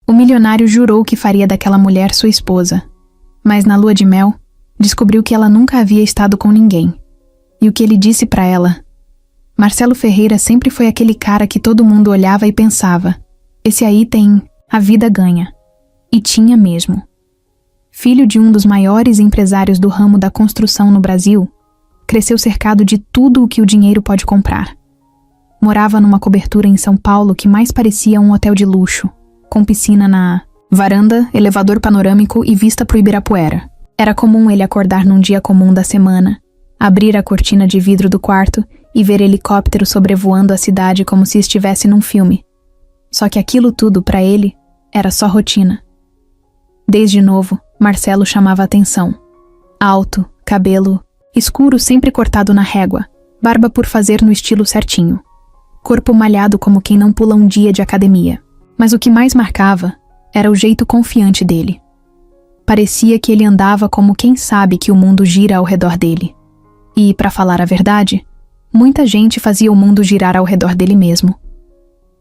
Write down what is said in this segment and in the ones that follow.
O milionário jurou que faria daquela mulher sua esposa, mas na lua de mel, descobriu que ela nunca havia estado com ninguém. E o que ele disse para ela? Marcelo Ferreira sempre foi aquele cara que todo mundo olhava e pensava: esse aí tem a vida ganha. E tinha mesmo. Filho de um dos maiores empresários do ramo da construção no Brasil, cresceu cercado de tudo o que o dinheiro pode comprar. Morava numa cobertura em São Paulo que mais parecia um hotel de luxo, com piscina na varanda, elevador panorâmico e vista pro Ibirapuera. Era comum ele acordar num dia comum da semana, abrir a cortina de vidro do quarto e ver helicóptero sobrevoando a cidade como se estivesse num filme. Só que aquilo tudo, para ele, era só rotina. Desde novo, Marcelo chamava atenção. Alto, cabelo escuro sempre cortado na régua, barba por fazer no estilo certinho. Corpo malhado como quem não pula um dia de academia. Mas o que mais marcava era o jeito confiante dele. Parecia que ele andava como quem sabe que o mundo gira ao redor dele. E, para falar a verdade, muita gente fazia o mundo girar ao redor dele mesmo.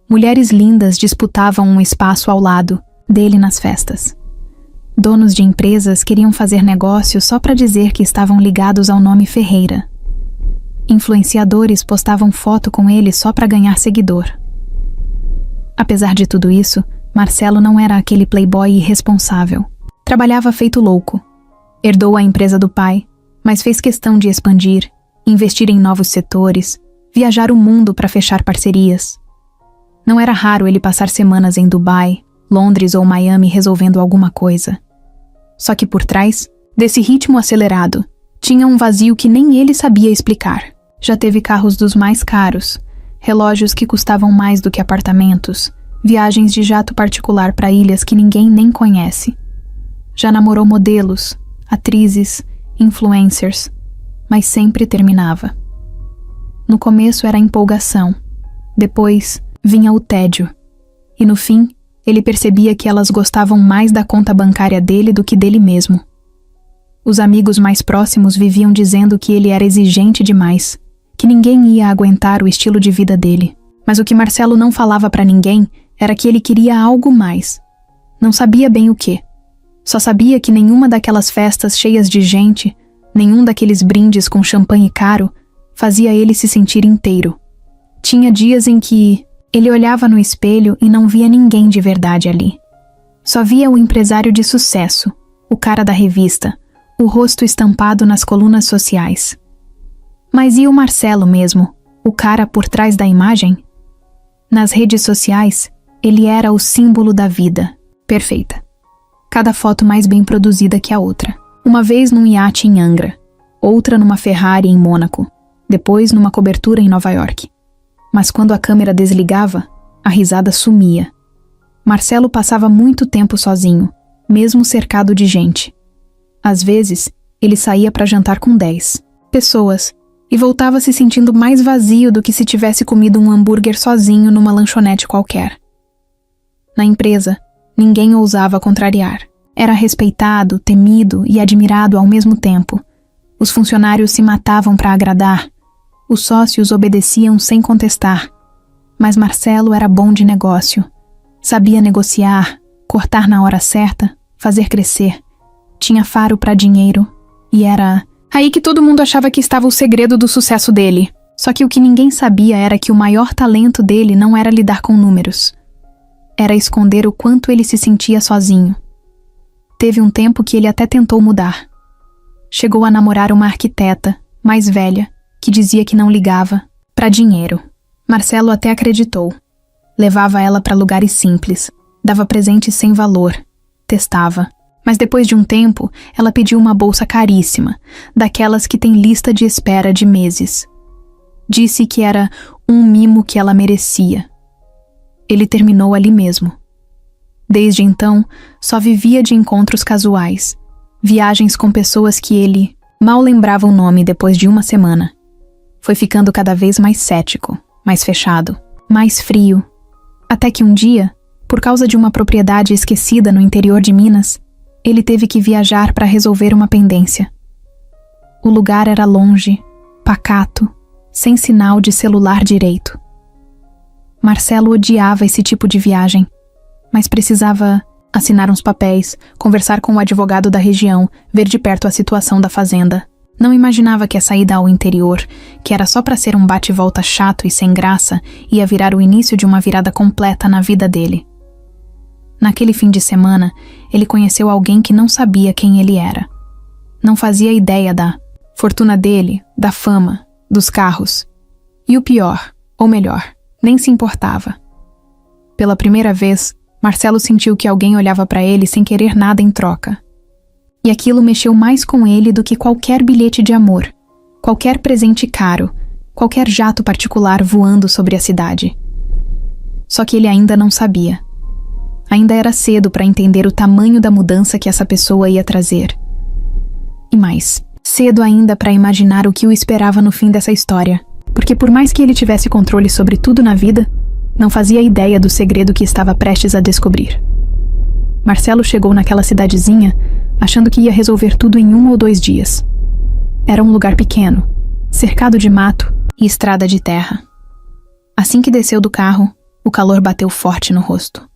Mulheres lindas disputavam um espaço ao lado dele nas festas. Donos de empresas queriam fazer negócio só para dizer que estavam ligados ao nome Ferreira. Influenciadores postavam foto com ele só para ganhar seguidor. Apesar de tudo isso, Marcelo não era aquele playboy irresponsável. Trabalhava feito louco. Herdou a empresa do pai, mas fez questão de expandir, investir em novos setores, viajar o mundo para fechar parcerias. Não era raro ele passar semanas em Dubai, Londres ou Miami resolvendo alguma coisa. Só que por trás desse ritmo acelerado, tinha um vazio que nem ele sabia explicar. Já teve carros dos mais caros, relógios que custavam mais do que apartamentos, viagens de jato particular para ilhas que ninguém nem conhece. Já namorou modelos, atrizes, influencers, mas sempre terminava. No começo era a empolgação, depois vinha o tédio, e no fim, ele percebia que elas gostavam mais da conta bancária dele do que dele mesmo. Os amigos mais próximos viviam dizendo que ele era exigente demais, que ninguém ia aguentar o estilo de vida dele. Mas o que Marcelo não falava pra ninguém era que ele queria algo mais. Não sabia bem o quê. Só sabia que nenhuma daquelas festas cheias de gente, nenhum daqueles brindes com champanhe caro, fazia ele se sentir inteiro. Tinha dias em que ele olhava no espelho e não via ninguém de verdade ali. Só via o empresário de sucesso, o cara da revista, o rosto estampado nas colunas sociais. Mas e o Marcelo mesmo, o cara por trás da imagem? Nas redes sociais, ele era o símbolo da vida, perfeita. Cada foto mais bem produzida que a outra. Uma vez num iate em Angra, outra numa Ferrari em Mônaco, depois numa cobertura em Nova York. Mas quando a câmera desligava, a risada sumia. Marcelo passava muito tempo sozinho, mesmo cercado de gente. Às vezes, ele saía para jantar com 10 pessoas e voltava se sentindo mais vazio do que se tivesse comido um hambúrguer sozinho numa lanchonete qualquer. Na empresa, ninguém ousava contrariar. Era respeitado, temido e admirado ao mesmo tempo. Os funcionários se matavam para agradar. Os sócios obedeciam sem contestar. Mas Marcelo era bom de negócio. Sabia negociar, cortar na hora certa, fazer crescer. Tinha faro para dinheiro. E era aí que todo mundo achava que estava o segredo do sucesso dele. Só que o que ninguém sabia era que o maior talento dele não era lidar com números. Era esconder o quanto ele se sentia sozinho. Teve um tempo que ele até tentou mudar. Chegou a namorar uma arquiteta, mais velha, que dizia que não ligava para dinheiro. Marcelo até acreditou. Levava ela para lugares simples, dava presentes sem valor, testava. Mas depois de um tempo, ela pediu uma bolsa caríssima, daquelas que tem lista de espera de meses. Disse que era um mimo que ela merecia. Ele terminou ali mesmo. Desde então, só vivia de encontros casuais, viagens com pessoas que ele mal lembrava o nome depois de uma semana. Foi ficando cada vez mais cético, mais fechado, mais frio, até que um dia, por causa de uma propriedade esquecida no interior de Minas, ele teve que viajar para resolver uma pendência. O lugar era longe, pacato, sem sinal de celular direito. Marcelo odiava esse tipo de viagem. mas precisava assinar uns papéis, conversar com o advogado da região, ver de perto a situação da fazenda. Não imaginava que a saída ao interior, que era só para ser um bate-volta chato e sem graça, ia virar o início de uma virada completa na vida dele. Naquele fim de semana, ele conheceu alguém que não sabia quem ele era. Não fazia ideia da fortuna dele, da fama, dos carros. E o pior, ou melhor, nem se importava. Pela primeira vez, Marcelo sentiu que alguém olhava para ele sem querer nada em troca. E aquilo mexeu mais com ele do que qualquer bilhete de amor, qualquer presente caro, qualquer jato particular voando sobre a cidade. Só que ele ainda não sabia. Ainda era cedo para entender o tamanho da mudança que essa pessoa ia trazer. E mais, cedo ainda para imaginar o que o esperava no fim dessa história, porque por mais que ele tivesse controle sobre tudo na vida, não fazia ideia do segredo que estava prestes a descobrir. Marcelo chegou naquela cidadezinha achando que ia resolver tudo em 1 ou 2 dias. Era um lugar pequeno, cercado de mato e estrada de terra. Assim que desceu do carro, o calor bateu forte no rosto.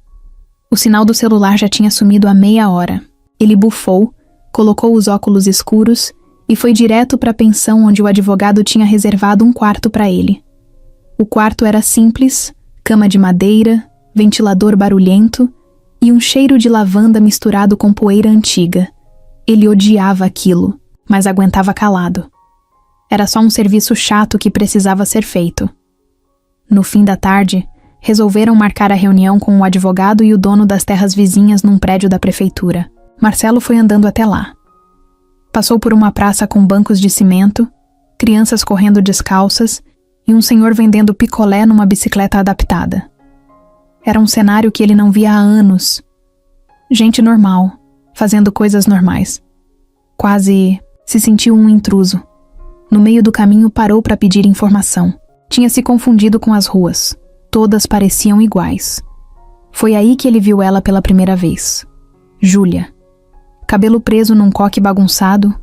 O sinal do celular já tinha sumido há meia hora. Ele bufou, colocou os óculos escuros e foi direto para a pensão onde o advogado tinha reservado um quarto para ele. O quarto era simples, cama de madeira, ventilador barulhento e um cheiro de lavanda misturado com poeira antiga. Ele odiava aquilo, mas aguentava calado. Era só um serviço chato que precisava ser feito. No fim da tarde, resolveram marcar a reunião com o advogado e o dono das terras vizinhas num prédio da prefeitura. Marcelo foi andando até lá. Passou por uma praça com bancos de cimento, crianças correndo descalças e um senhor vendendo picolé numa bicicleta adaptada. Era um cenário que ele não via há anos. Gente normal, fazendo coisas normais. Quase se sentiu um intruso. No meio do caminho parou para pedir informação. Tinha se confundido com as ruas. Todas pareciam iguais. Foi aí que ele viu ela pela primeira vez. Júlia. Cabelo preso num coque bagunçado,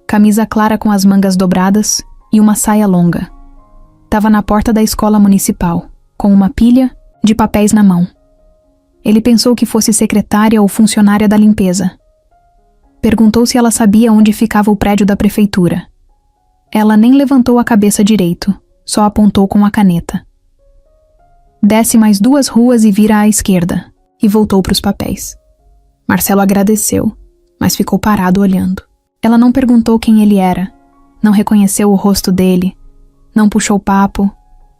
camisa clara com as mangas dobradas e uma saia longa. Tava na porta da escola municipal, com uma pilha de papéis na mão. Ele pensou que fosse secretária ou funcionária da limpeza. Perguntou se ela sabia onde ficava o prédio da prefeitura. Ela nem levantou a cabeça direito, só apontou com a caneta. Desce mais 2 ruas e vira à esquerda, e voltou para os papéis. Marcelo agradeceu, mas ficou parado olhando. Ela não perguntou quem ele era, não reconheceu o rosto dele, não puxou papo,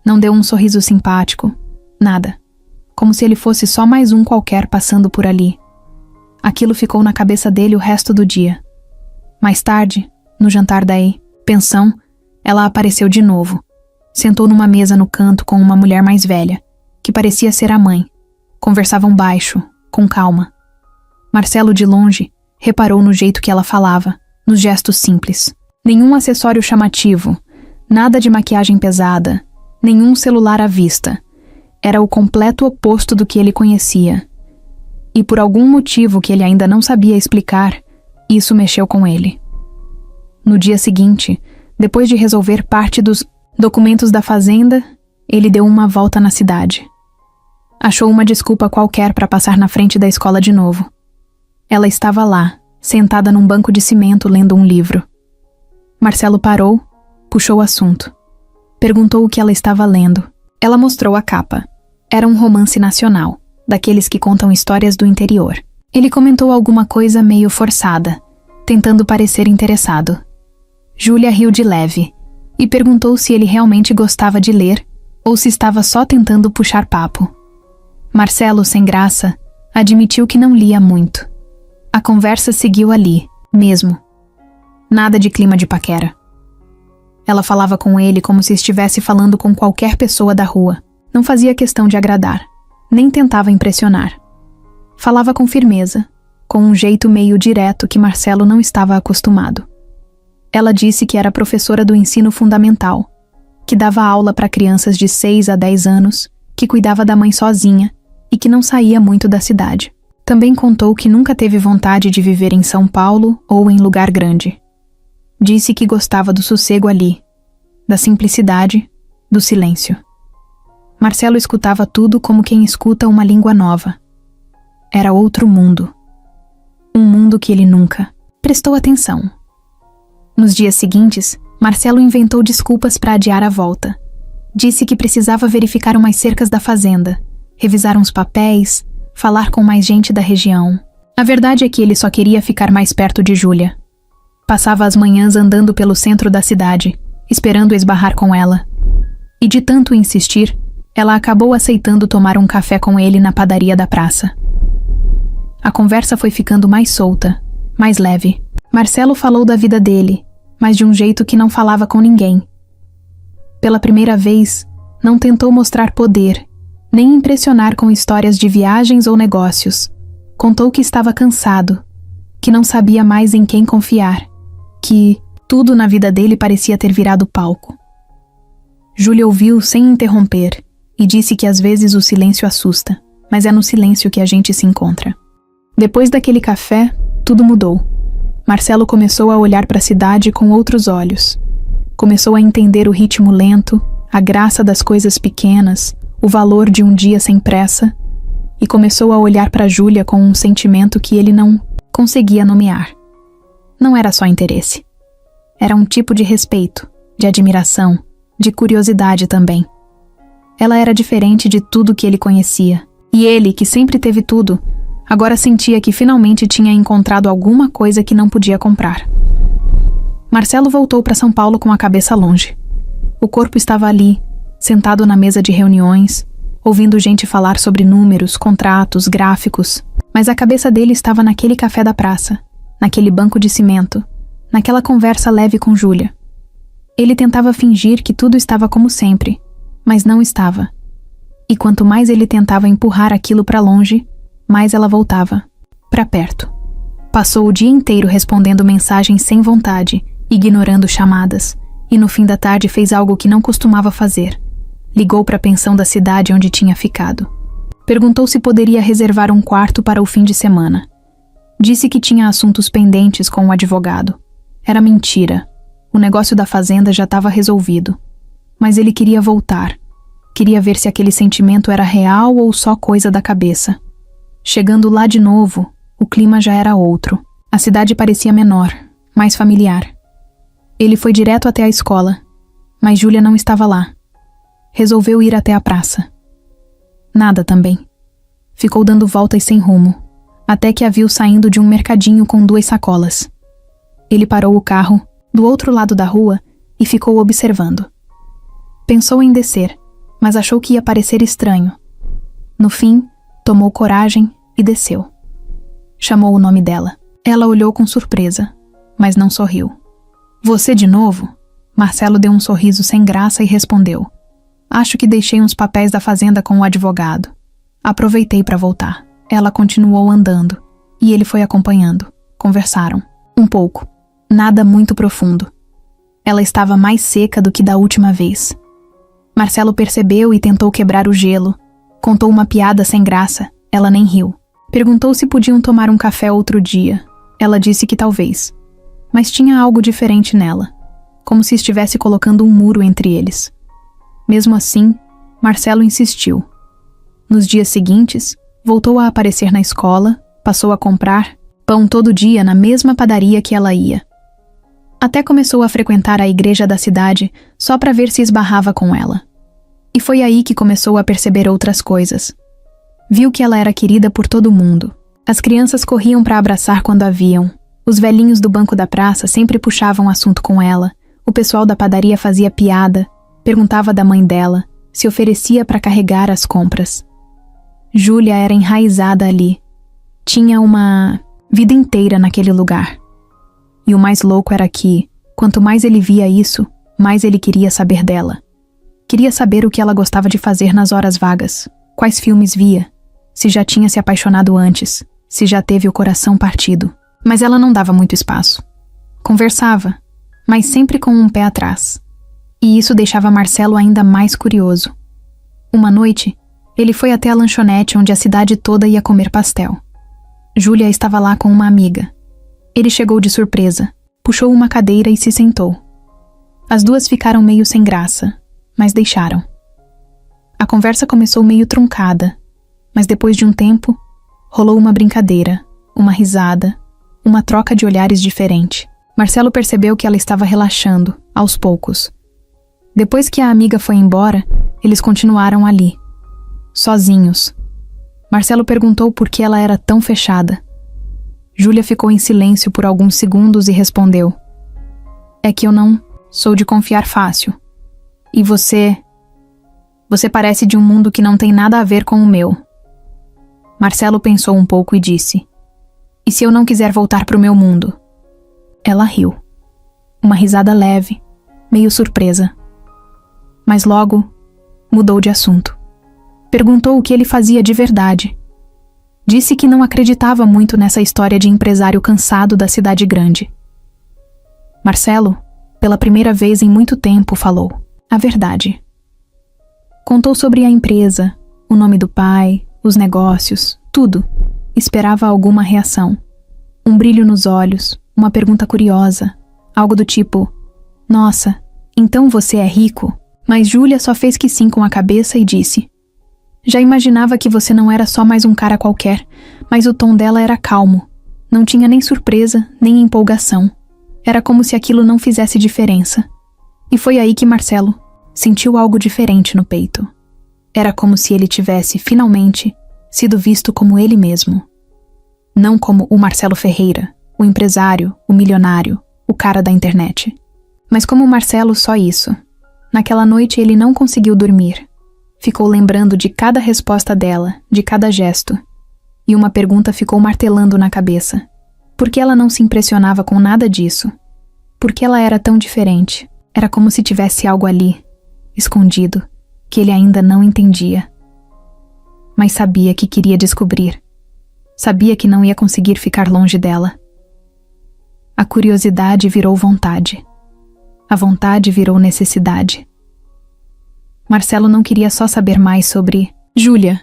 não deu um sorriso simpático, nada. Como se ele fosse só mais um qualquer passando por ali. Aquilo ficou na cabeça dele o resto do dia. Mais tarde, no jantar da pensão, ela apareceu de novo. Sentou numa mesa no canto com uma mulher mais velha, que parecia ser a mãe. Conversavam baixo, com calma. Marcelo, de longe, reparou no jeito que ela falava, nos gestos simples. Nenhum acessório chamativo, nada de maquiagem pesada, nenhum celular à vista. Era o completo oposto do que ele conhecia. E por algum motivo que ele ainda não sabia explicar, isso mexeu com ele. No dia seguinte, depois de resolver parte dos documentos da fazenda, ele deu uma volta na cidade. Achou uma desculpa qualquer para passar na frente da escola de novo. Ela estava lá, sentada num banco de cimento lendo um livro. Marcelo parou, puxou o assunto. Perguntou o que ela estava lendo. Ela mostrou a capa. Era um romance nacional, daqueles que contam histórias do interior. Ele comentou alguma coisa meio forçada, tentando parecer interessado. Júlia riu de leve e perguntou se ele realmente gostava de ler ou se estava só tentando puxar papo. Marcelo, sem graça, admitiu que não lia muito. A conversa seguiu ali, mesmo. Nada de clima de paquera. Ela falava com ele como se estivesse falando com qualquer pessoa da rua. Não fazia questão de agradar, nem tentava impressionar. Falava com firmeza, com um jeito meio direto que Marcelo não estava acostumado. Ela disse que era professora do ensino fundamental, que dava aula para crianças de 6 a 10 anos, que cuidava da mãe sozinha e que não saía muito da cidade. Também contou que nunca teve vontade de viver em São Paulo ou em lugar grande. Disse que gostava do sossego ali, da simplicidade, do silêncio. Marcelo escutava tudo como quem escuta uma língua nova. era outro mundo. Um mundo que ele nunca prestou atenção. Nos dias seguintes, Marcelo inventou desculpas para adiar a volta. Disse que precisava verificar umas cercas da fazenda, revisar uns papéis, falar com mais gente da região. A verdade é que ele só queria ficar mais perto de Júlia. Passava as manhãs andando pelo centro da cidade, esperando esbarrar com ela. E de tanto insistir, ela acabou aceitando tomar um café com ele na padaria da praça. A conversa foi ficando mais solta, mais leve. Marcelo falou da vida dele, mas de um jeito que não falava com ninguém. Pela primeira vez, não tentou mostrar poder, nem impressionar com histórias de viagens ou negócios. Contou que estava cansado, que não sabia mais em quem confiar, que tudo na vida dele parecia ter virado palco. Júlia ouviu sem interromper e disse que às vezes o silêncio assusta, mas é no silêncio que a gente se encontra. Depois daquele café, tudo mudou. Marcelo começou a olhar para a cidade com outros olhos. Começou a entender o ritmo lento, a graça das coisas pequenas, o valor de um dia sem pressa, e começou a olhar para Júlia com um sentimento que ele não conseguia nomear. Não era só interesse. Era um tipo de respeito, de admiração, de curiosidade também. Ela era diferente de tudo que ele conhecia, e ele, que sempre teve tudo, agora sentia que finalmente tinha encontrado alguma coisa que não podia comprar. Marcelo voltou para São Paulo com a cabeça longe. O corpo estava ali, sentado na mesa de reuniões, ouvindo gente falar sobre números, contratos, gráficos, mas a cabeça dele estava naquele café da praça, naquele banco de cimento, naquela conversa leve com Júlia. Ele tentava fingir que tudo estava como sempre, mas não estava. E quanto mais ele tentava empurrar aquilo para longe, mais ela voltava, para perto. Passou o dia inteiro respondendo mensagens sem vontade, ignorando chamadas, e no fim da tarde fez algo que não costumava fazer. Ligou para a pensão da cidade onde tinha ficado. Perguntou se poderia reservar um quarto para o fim de semana. Disse que tinha assuntos pendentes com o advogado. Era mentira. O negócio da fazenda já estava resolvido. Mas ele queria voltar. Queria ver se aquele sentimento era real ou só coisa da cabeça. Chegando lá de novo, o clima já era outro. A cidade parecia menor, mais familiar. Ele foi direto até a escola, mas Júlia não estava lá. Resolveu ir até a praça. Nada também. Ficou dando voltas sem rumo, até que a viu saindo de um mercadinho com 2 sacolas. Ele parou o carro, do outro lado da rua, e ficou observando. Pensou em descer, mas achou que ia parecer estranho. No fim, tomou coragem e desceu. Chamou o nome dela. Ela olhou com surpresa, mas não sorriu. Você de novo? Marcelo deu um sorriso sem graça e respondeu. Acho que deixei uns papéis da fazenda com o advogado. Aproveitei para voltar. Ela continuou andando, e ele foi acompanhando. Conversaram. Um pouco. Nada muito profundo. Ela estava mais seca do que da última vez. Marcelo percebeu e tentou quebrar o gelo. Contou uma piada sem graça. Ela nem riu. Perguntou se podiam tomar um café outro dia. Ela disse que talvez. Mas tinha algo diferente nela. Como se estivesse colocando um muro entre eles. Mesmo assim, Marcelo insistiu. Nos dias seguintes, voltou a aparecer na escola, passou a comprar pão todo dia na mesma padaria que ela ia. Até começou a frequentar a igreja da cidade só para ver se esbarrava com ela. E foi aí que começou a perceber outras coisas. Viu que ela era querida por todo mundo. As crianças corriam para abraçar quando a viam. Os velhinhos do banco da praça sempre puxavam assunto com ela. O pessoal da padaria fazia piada, perguntava da mãe dela, se oferecia para carregar as compras. Júlia era enraizada ali. Tinha uma vida inteira naquele lugar. E o mais louco era que, quanto mais ele via isso, mais ele queria saber dela. Queria saber o que ela gostava de fazer nas horas vagas, quais filmes via, se já tinha se apaixonado antes, se já teve o coração partido. Mas ela não dava muito espaço. Conversava, mas sempre com um pé atrás. E isso deixava Marcelo ainda mais curioso. Uma noite, ele foi até a lanchonete onde a cidade toda ia comer pastel. Júlia estava lá com uma amiga. Ele chegou de surpresa, puxou uma cadeira e se sentou. As duas ficaram meio sem graça, mas deixaram. A conversa começou meio truncada, mas depois de um tempo, Rolou uma brincadeira, uma risada, uma troca de olhares diferente. Marcelo percebeu que ela estava relaxando, aos poucos. Depois que a amiga foi embora, eles continuaram ali, sozinhos. Marcelo perguntou por que ela era tão fechada. Júlia ficou em silêncio por alguns segundos e respondeu: "É que eu não sou de confiar fácil. E você parece de um mundo que não tem nada a ver com o meu." Marcelo pensou um pouco e disse: "E se eu não quiser voltar para o meu mundo?" Ela riu. Uma risada leve, meio surpresa. Mas logo mudou de assunto. Perguntou o que ele fazia de verdade. Disse que não acreditava muito nessa história de empresário cansado da cidade grande. Marcelo, pela primeira vez em muito tempo, falou a verdade. Contou sobre a empresa, o nome do pai, os negócios, tudo. Esperava alguma reação. Um brilho nos olhos, uma pergunta curiosa, algo do tipo: "Nossa, então você é rico?" Mas Júlia só fez que sim com a cabeça e disse: "Já imaginava que você não era só mais um cara qualquer", mas o tom dela era calmo. Não tinha nem surpresa, nem empolgação. Era como se aquilo não fizesse diferença. E foi aí que Marcelo sentiu algo diferente no peito. Era como se ele tivesse, finalmente, sido visto como ele mesmo. Não como o Marcelo Ferreira, o empresário, o milionário, o cara da internet. Mas como Marcelo, só isso. Naquela noite ele não conseguiu dormir. Ficou lembrando de cada resposta dela, de cada gesto. E uma pergunta ficou martelando na cabeça. Por que ela não se impressionava com nada disso? Por que ela era tão diferente? Era como se tivesse algo ali, escondido, que ele ainda não entendia. Mas sabia que queria descobrir. Sabia que não ia conseguir ficar longe dela. A curiosidade virou vontade. A vontade virou necessidade. Marcelo não queria só saber mais sobre Júlia.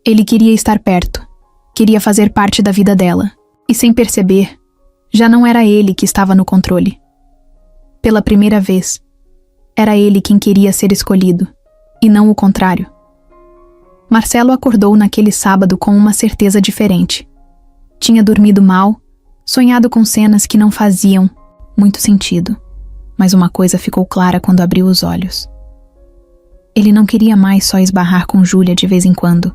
Ele queria estar perto. Queria fazer parte da vida dela. E sem perceber, já não era ele que estava no controle. Pela primeira vez, era ele quem queria ser escolhido, e não o contrário. Marcelo acordou naquele sábado com uma certeza diferente. Tinha dormido mal, sonhado com cenas que não faziam muito sentido. Mas uma coisa ficou clara quando abriu os olhos. Ele não queria mais só esbarrar com Júlia de vez em quando,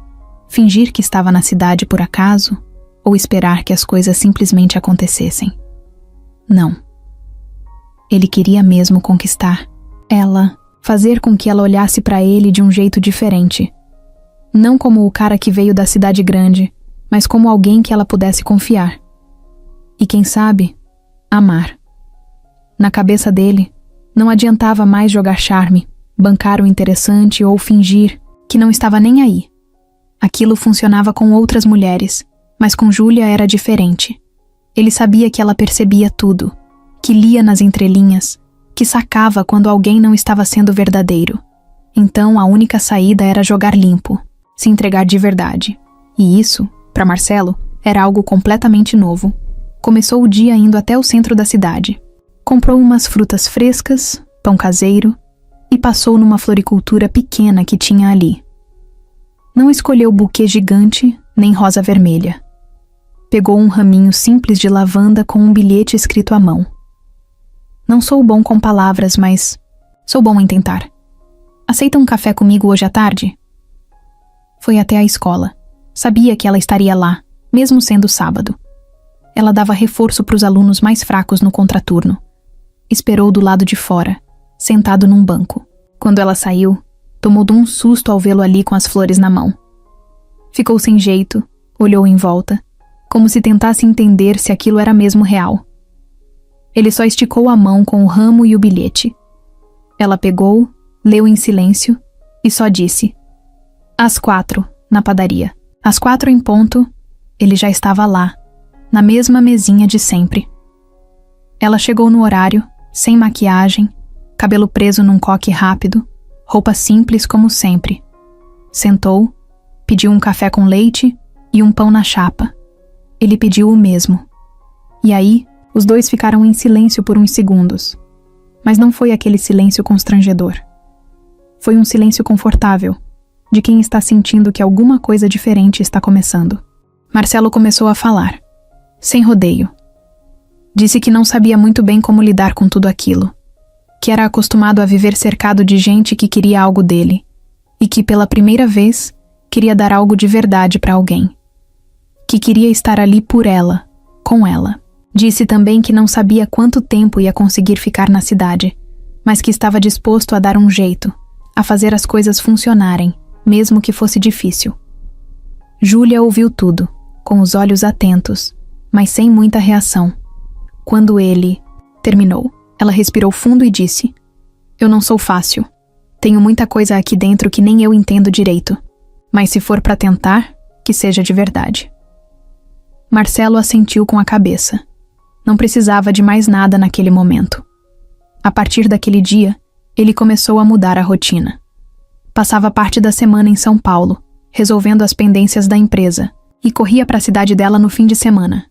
fingir que estava na cidade por acaso, ou esperar que as coisas simplesmente acontecessem. Não. Ele queria mesmo conquistar ela, fazer com que ela olhasse para ele de um jeito diferente. Não como o cara que veio da cidade grande, mas como alguém que ela pudesse confiar. E quem sabe, amar. Na cabeça dele, não adiantava mais jogar charme, bancar o interessante ou fingir que não estava nem aí. Aquilo funcionava com outras mulheres, mas com Júlia era diferente. Ele sabia que ela percebia tudo, que lia nas entrelinhas, que sacava quando alguém não estava sendo verdadeiro. Então a única saída era jogar limpo, se entregar de verdade. E isso, para Marcelo, era algo completamente novo. Começou o dia indo até o centro da cidade. Comprou umas frutas frescas, pão caseiro, e passou numa floricultura pequena que tinha ali. Não escolheu buquê gigante, nem rosa vermelha. Pegou um raminho simples de lavanda com um bilhete escrito à mão. "Não sou bom com palavras, mas sou bom em tentar. Aceita um café comigo hoje à tarde?" Foi até a escola. Sabia que ela estaria lá, mesmo sendo sábado. Ela dava reforço para os alunos mais fracos no contraturno. Esperou do lado de fora, sentado num banco. Quando ela saiu, tomou de um susto ao vê-lo ali com as flores na mão. Ficou sem jeito, olhou em volta, como se tentasse entender se aquilo era mesmo real. Ele só esticou a mão com o ramo e o bilhete. Ela pegou, leu em silêncio e só disse: "Às 4, na padaria." Às 4 em ponto, ele já estava lá, na mesma mesinha de sempre. Ela chegou no horário, sem maquiagem, cabelo preso num coque rápido, roupa simples como sempre. Sentou, pediu um café com leite e um pão na chapa. Ele pediu o mesmo. E aí, os dois ficaram em silêncio por uns segundos. Mas não foi aquele silêncio constrangedor. Foi um silêncio confortável, de quem está sentindo que alguma coisa diferente está começando. Marcelo começou a falar, sem rodeio. Disse que não sabia muito bem como lidar com tudo aquilo, que era acostumado a viver cercado de gente que queria algo dele, e que pela primeira vez queria dar algo de verdade para alguém. Que queria estar ali por ela, com ela. Disse também que não sabia quanto tempo ia conseguir ficar na cidade, mas que estava disposto a dar um jeito, a fazer as coisas funcionarem, mesmo que fosse difícil. Júlia ouviu tudo, com os olhos atentos, mas sem muita reação. Quando ele terminou, ela respirou fundo e disse: "Eu não sou fácil. Tenho muita coisa aqui dentro que nem eu entendo direito. Mas se for para tentar, que seja de verdade." Marcelo assentiu com a cabeça. Não precisava de mais nada naquele momento. A partir daquele dia, ele começou a mudar a rotina. Passava parte da semana em São Paulo, resolvendo as pendências da empresa, e corria para a cidade dela no fim de semana.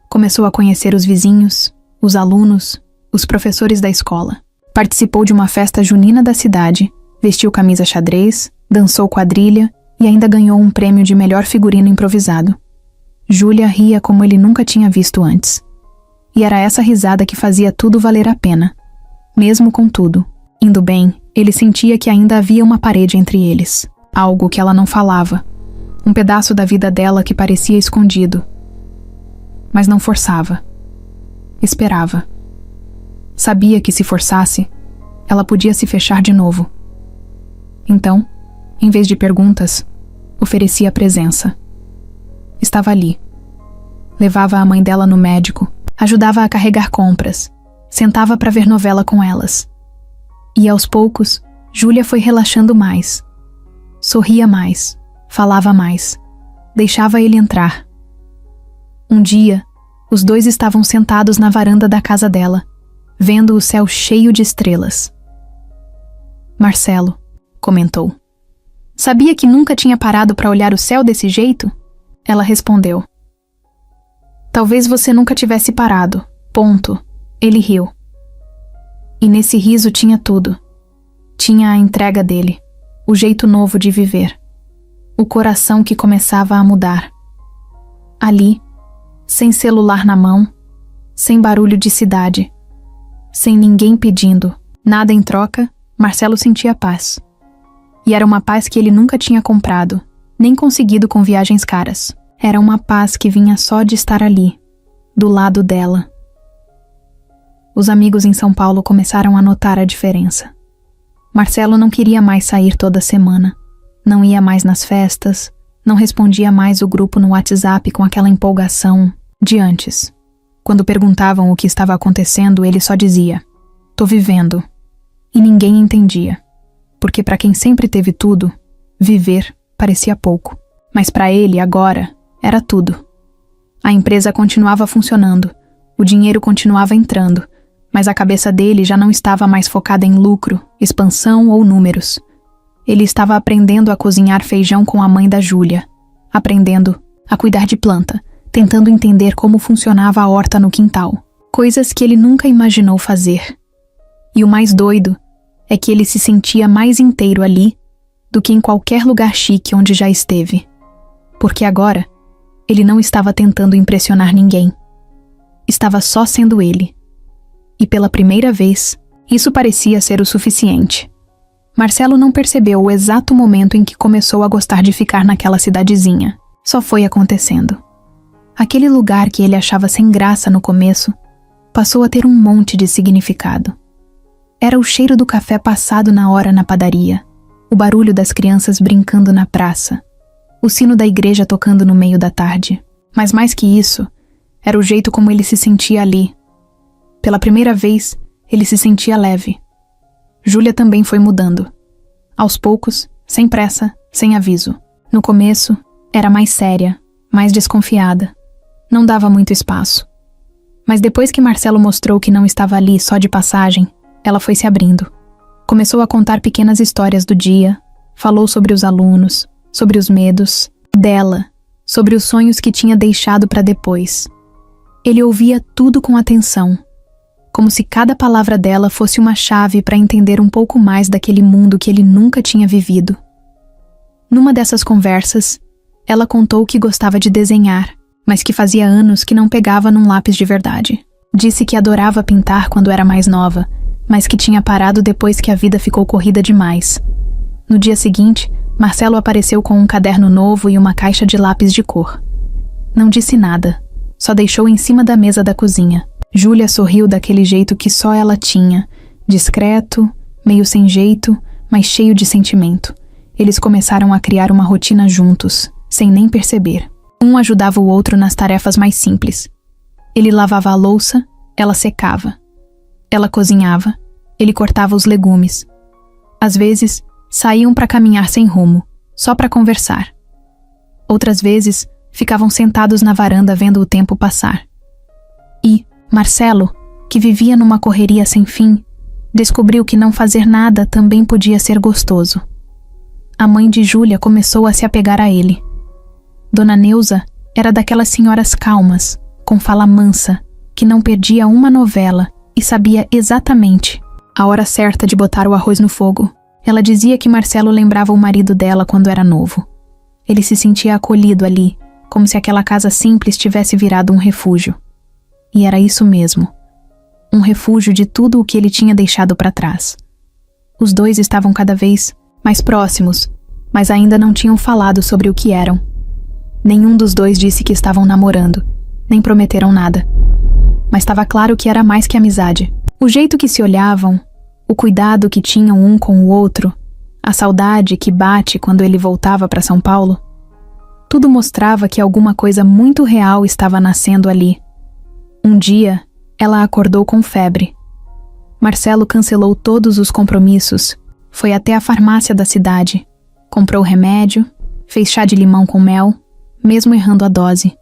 Começou a conhecer os vizinhos, os alunos, os professores da escola. Participou de uma festa junina da cidade, vestiu camisa xadrez, dançou quadrilha e ainda ganhou um prêmio de melhor figurino improvisado. Júlia ria como ele nunca tinha visto antes. E era essa risada que fazia tudo valer a pena. Mesmo com tudo, indo bem, ele sentia que ainda havia uma parede entre eles. Algo que ela não falava. Um pedaço da vida dela que parecia escondido. Mas não forçava. Esperava. Sabia que se forçasse, ela podia se fechar de novo. Então, em vez de perguntas, oferecia presença. Estava ali. Levava a mãe dela no médico, ajudava a carregar compras, sentava para ver novela com elas. E aos poucos, Júlia foi relaxando mais. Sorria mais, falava mais, deixava ele entrar. Um dia, os dois estavam sentados na varanda da casa dela, vendo o céu cheio de estrelas. Marcelo comentou: "Sabia que nunca tinha parado para olhar o céu desse jeito?" Ela respondeu: "Talvez você nunca tivesse parado. Ponto." Ele riu. E nesse riso tinha tudo. Tinha a entrega dele, o jeito novo de viver, o coração que começava a mudar. Ali, sem celular na mão, sem barulho de cidade, sem ninguém pedindo, nada em troca, Marcelo sentia paz. E era uma paz que ele nunca tinha comprado, nem conseguido com viagens caras. Era uma paz que vinha só de estar ali, do lado dela. Os amigos em São Paulo começaram a notar a diferença. Marcelo não queria mais sair toda semana, não ia mais nas festas, não respondia mais o grupo no WhatsApp com aquela empolgação de antes. Quando perguntavam o que estava acontecendo, ele só dizia: "Tô vivendo." E ninguém entendia, porque para quem sempre teve tudo, viver parecia pouco. Mas para ele, agora, era tudo. A empresa continuava funcionando, o dinheiro continuava entrando, mas a cabeça dele já não estava mais focada em lucro, expansão ou números. Ele estava aprendendo a cozinhar feijão com a mãe da Júlia, aprendendo a cuidar de planta, tentando entender como funcionava a horta no quintal, coisas que ele nunca imaginou fazer. E o mais doido é que ele se sentia mais inteiro ali do que em qualquer lugar chique onde já esteve. Porque agora, ele não estava tentando impressionar ninguém. Estava só sendo ele. E pela primeira vez, isso parecia ser o suficiente. Marcelo não percebeu o exato momento em que começou a gostar de ficar naquela cidadezinha. Só foi acontecendo. Aquele lugar que ele achava sem graça no começo, passou a ter um monte de significado. Era o cheiro do café passado na hora na padaria, o barulho das crianças brincando na praça, o sino da igreja tocando no meio da tarde. Mas mais que isso, era o jeito como ele se sentia ali. Pela primeira vez, ele se sentia leve. Júlia também foi mudando. Aos poucos, sem pressa, sem aviso. No começo, era mais séria, mais desconfiada. Não dava muito espaço. Mas depois que Marcelo mostrou que não estava ali só de passagem, ela foi se abrindo. Começou a contar pequenas histórias do dia, falou sobre os alunos, sobre os medos dela, sobre os sonhos que tinha deixado para depois. Ele ouvia tudo com atenção, como se cada palavra dela fosse uma chave para entender um pouco mais daquele mundo que ele nunca tinha vivido. Numa dessas conversas, Ela contou que gostava de desenhar, mas que fazia anos que não pegava num lápis de verdade. Disse que adorava pintar quando era mais nova, mas que tinha parado depois que a vida ficou corrida demais. No dia seguinte, Marcelo apareceu com um caderno novo e uma caixa de lápis de cor. Não disse nada, só deixou em cima da mesa da cozinha. Júlia sorriu daquele jeito que só ela tinha, discreto, meio sem jeito, mas cheio de sentimento. Eles começaram a criar uma rotina juntos, sem nem perceber. Um ajudava o outro nas tarefas mais simples. Ele lavava a louça, ela secava. Ela cozinhava, ele cortava os legumes. Às vezes, saíam para caminhar sem rumo, só para conversar. Outras vezes, ficavam sentados na varanda vendo o tempo passar. E Marcelo, que vivia numa correria sem fim, descobriu que não fazer nada também podia ser gostoso. A mãe de Júlia começou a se apegar a ele. Dona Neuza era daquelas senhoras calmas, com fala mansa, que não perdia uma novela e sabia exatamente a hora certa de botar o arroz no fogo. Ela dizia que Marcelo lembrava o marido dela quando era novo. Ele se sentia acolhido ali, como se aquela casa simples tivesse virado um refúgio. E era isso mesmo. Um refúgio de tudo o que ele tinha deixado para trás. Os dois estavam cada vez mais próximos, mas ainda não tinham falado sobre o que eram. Nenhum dos dois disse que estavam namorando, nem prometeram nada. Mas estava claro que era mais que amizade. O jeito que se olhavam, o cuidado que tinham um com o outro, a saudade que bate quando ele voltava para São Paulo, tudo mostrava que alguma coisa muito real estava nascendo ali. Um dia, ela acordou com febre. Marcelo cancelou todos os compromissos, foi até a farmácia da cidade, comprou remédio, fez chá de limão com mel, mesmo errando a dose.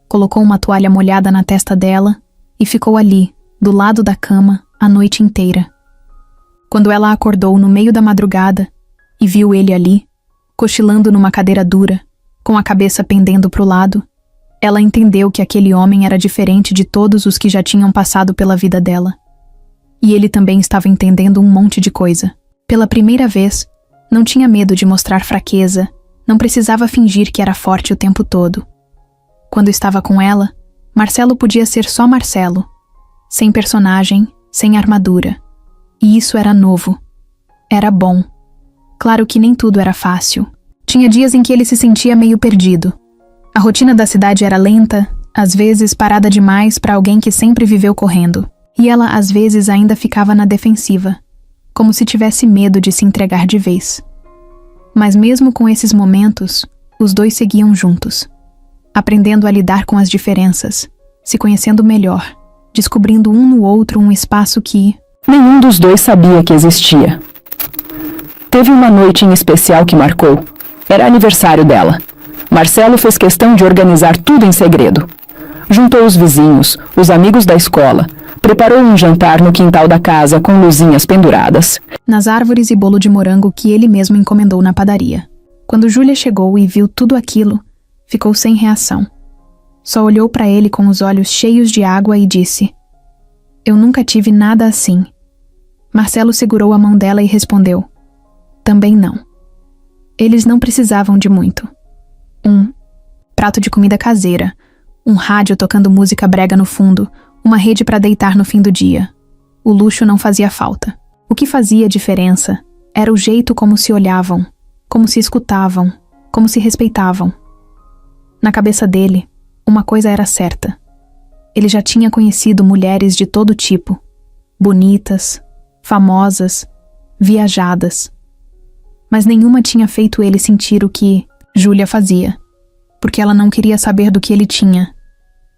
Colocou uma toalha molhada na testa dela e ficou ali, do lado da cama, a noite inteira. Quando ela acordou no meio da madrugada e viu ele ali, cochilando numa cadeira dura, com a cabeça pendendo pro lado, ela entendeu que aquele homem era diferente de todos os que já tinham passado pela vida dela. E ele também estava entendendo um monte de coisa. Pela primeira vez, não tinha medo de mostrar fraqueza, não precisava fingir que era forte o tempo todo. Quando estava com ela, Marcelo podia ser só Marcelo, sem personagem, sem armadura. E isso era novo. Era bom. Claro que nem tudo era fácil. Tinha dias em que ele se sentia meio perdido. A rotina da cidade era lenta, às vezes parada demais para alguém que sempre viveu correndo. E ela às vezes ainda ficava na defensiva, como se tivesse medo de se entregar de vez. Mas mesmo com esses momentos, os dois seguiam juntos, aprendendo a lidar com as diferenças, se conhecendo melhor, descobrindo um no outro um espaço que nenhum dos dois sabia que existia. Teve uma noite em especial que marcou. Era aniversário dela. Marcelo fez questão de organizar tudo em segredo. Juntou os vizinhos, os amigos da escola, preparou um jantar no quintal da casa com luzinhas penduradas, nas árvores e bolo de morango que ele mesmo encomendou na padaria. Quando Júlia chegou e viu tudo aquilo, ficou sem reação. Só olhou para ele com os olhos cheios de água e disse: "Eu nunca tive nada assim." Marcelo segurou a mão dela e respondeu: "Também não." Eles não precisavam de muito. Um prato de comida caseira, um rádio tocando música brega no fundo, uma rede para deitar no fim do dia. O luxo não fazia falta. O que fazia diferença era o jeito como se olhavam, como se escutavam, como se respeitavam. Na cabeça dele, uma coisa era certa. Ele já tinha conhecido mulheres de todo tipo, bonitas, famosas, viajadas. Mas nenhuma tinha feito ele sentir o que Júlia fazia, porque ela não queria saber do que ele tinha.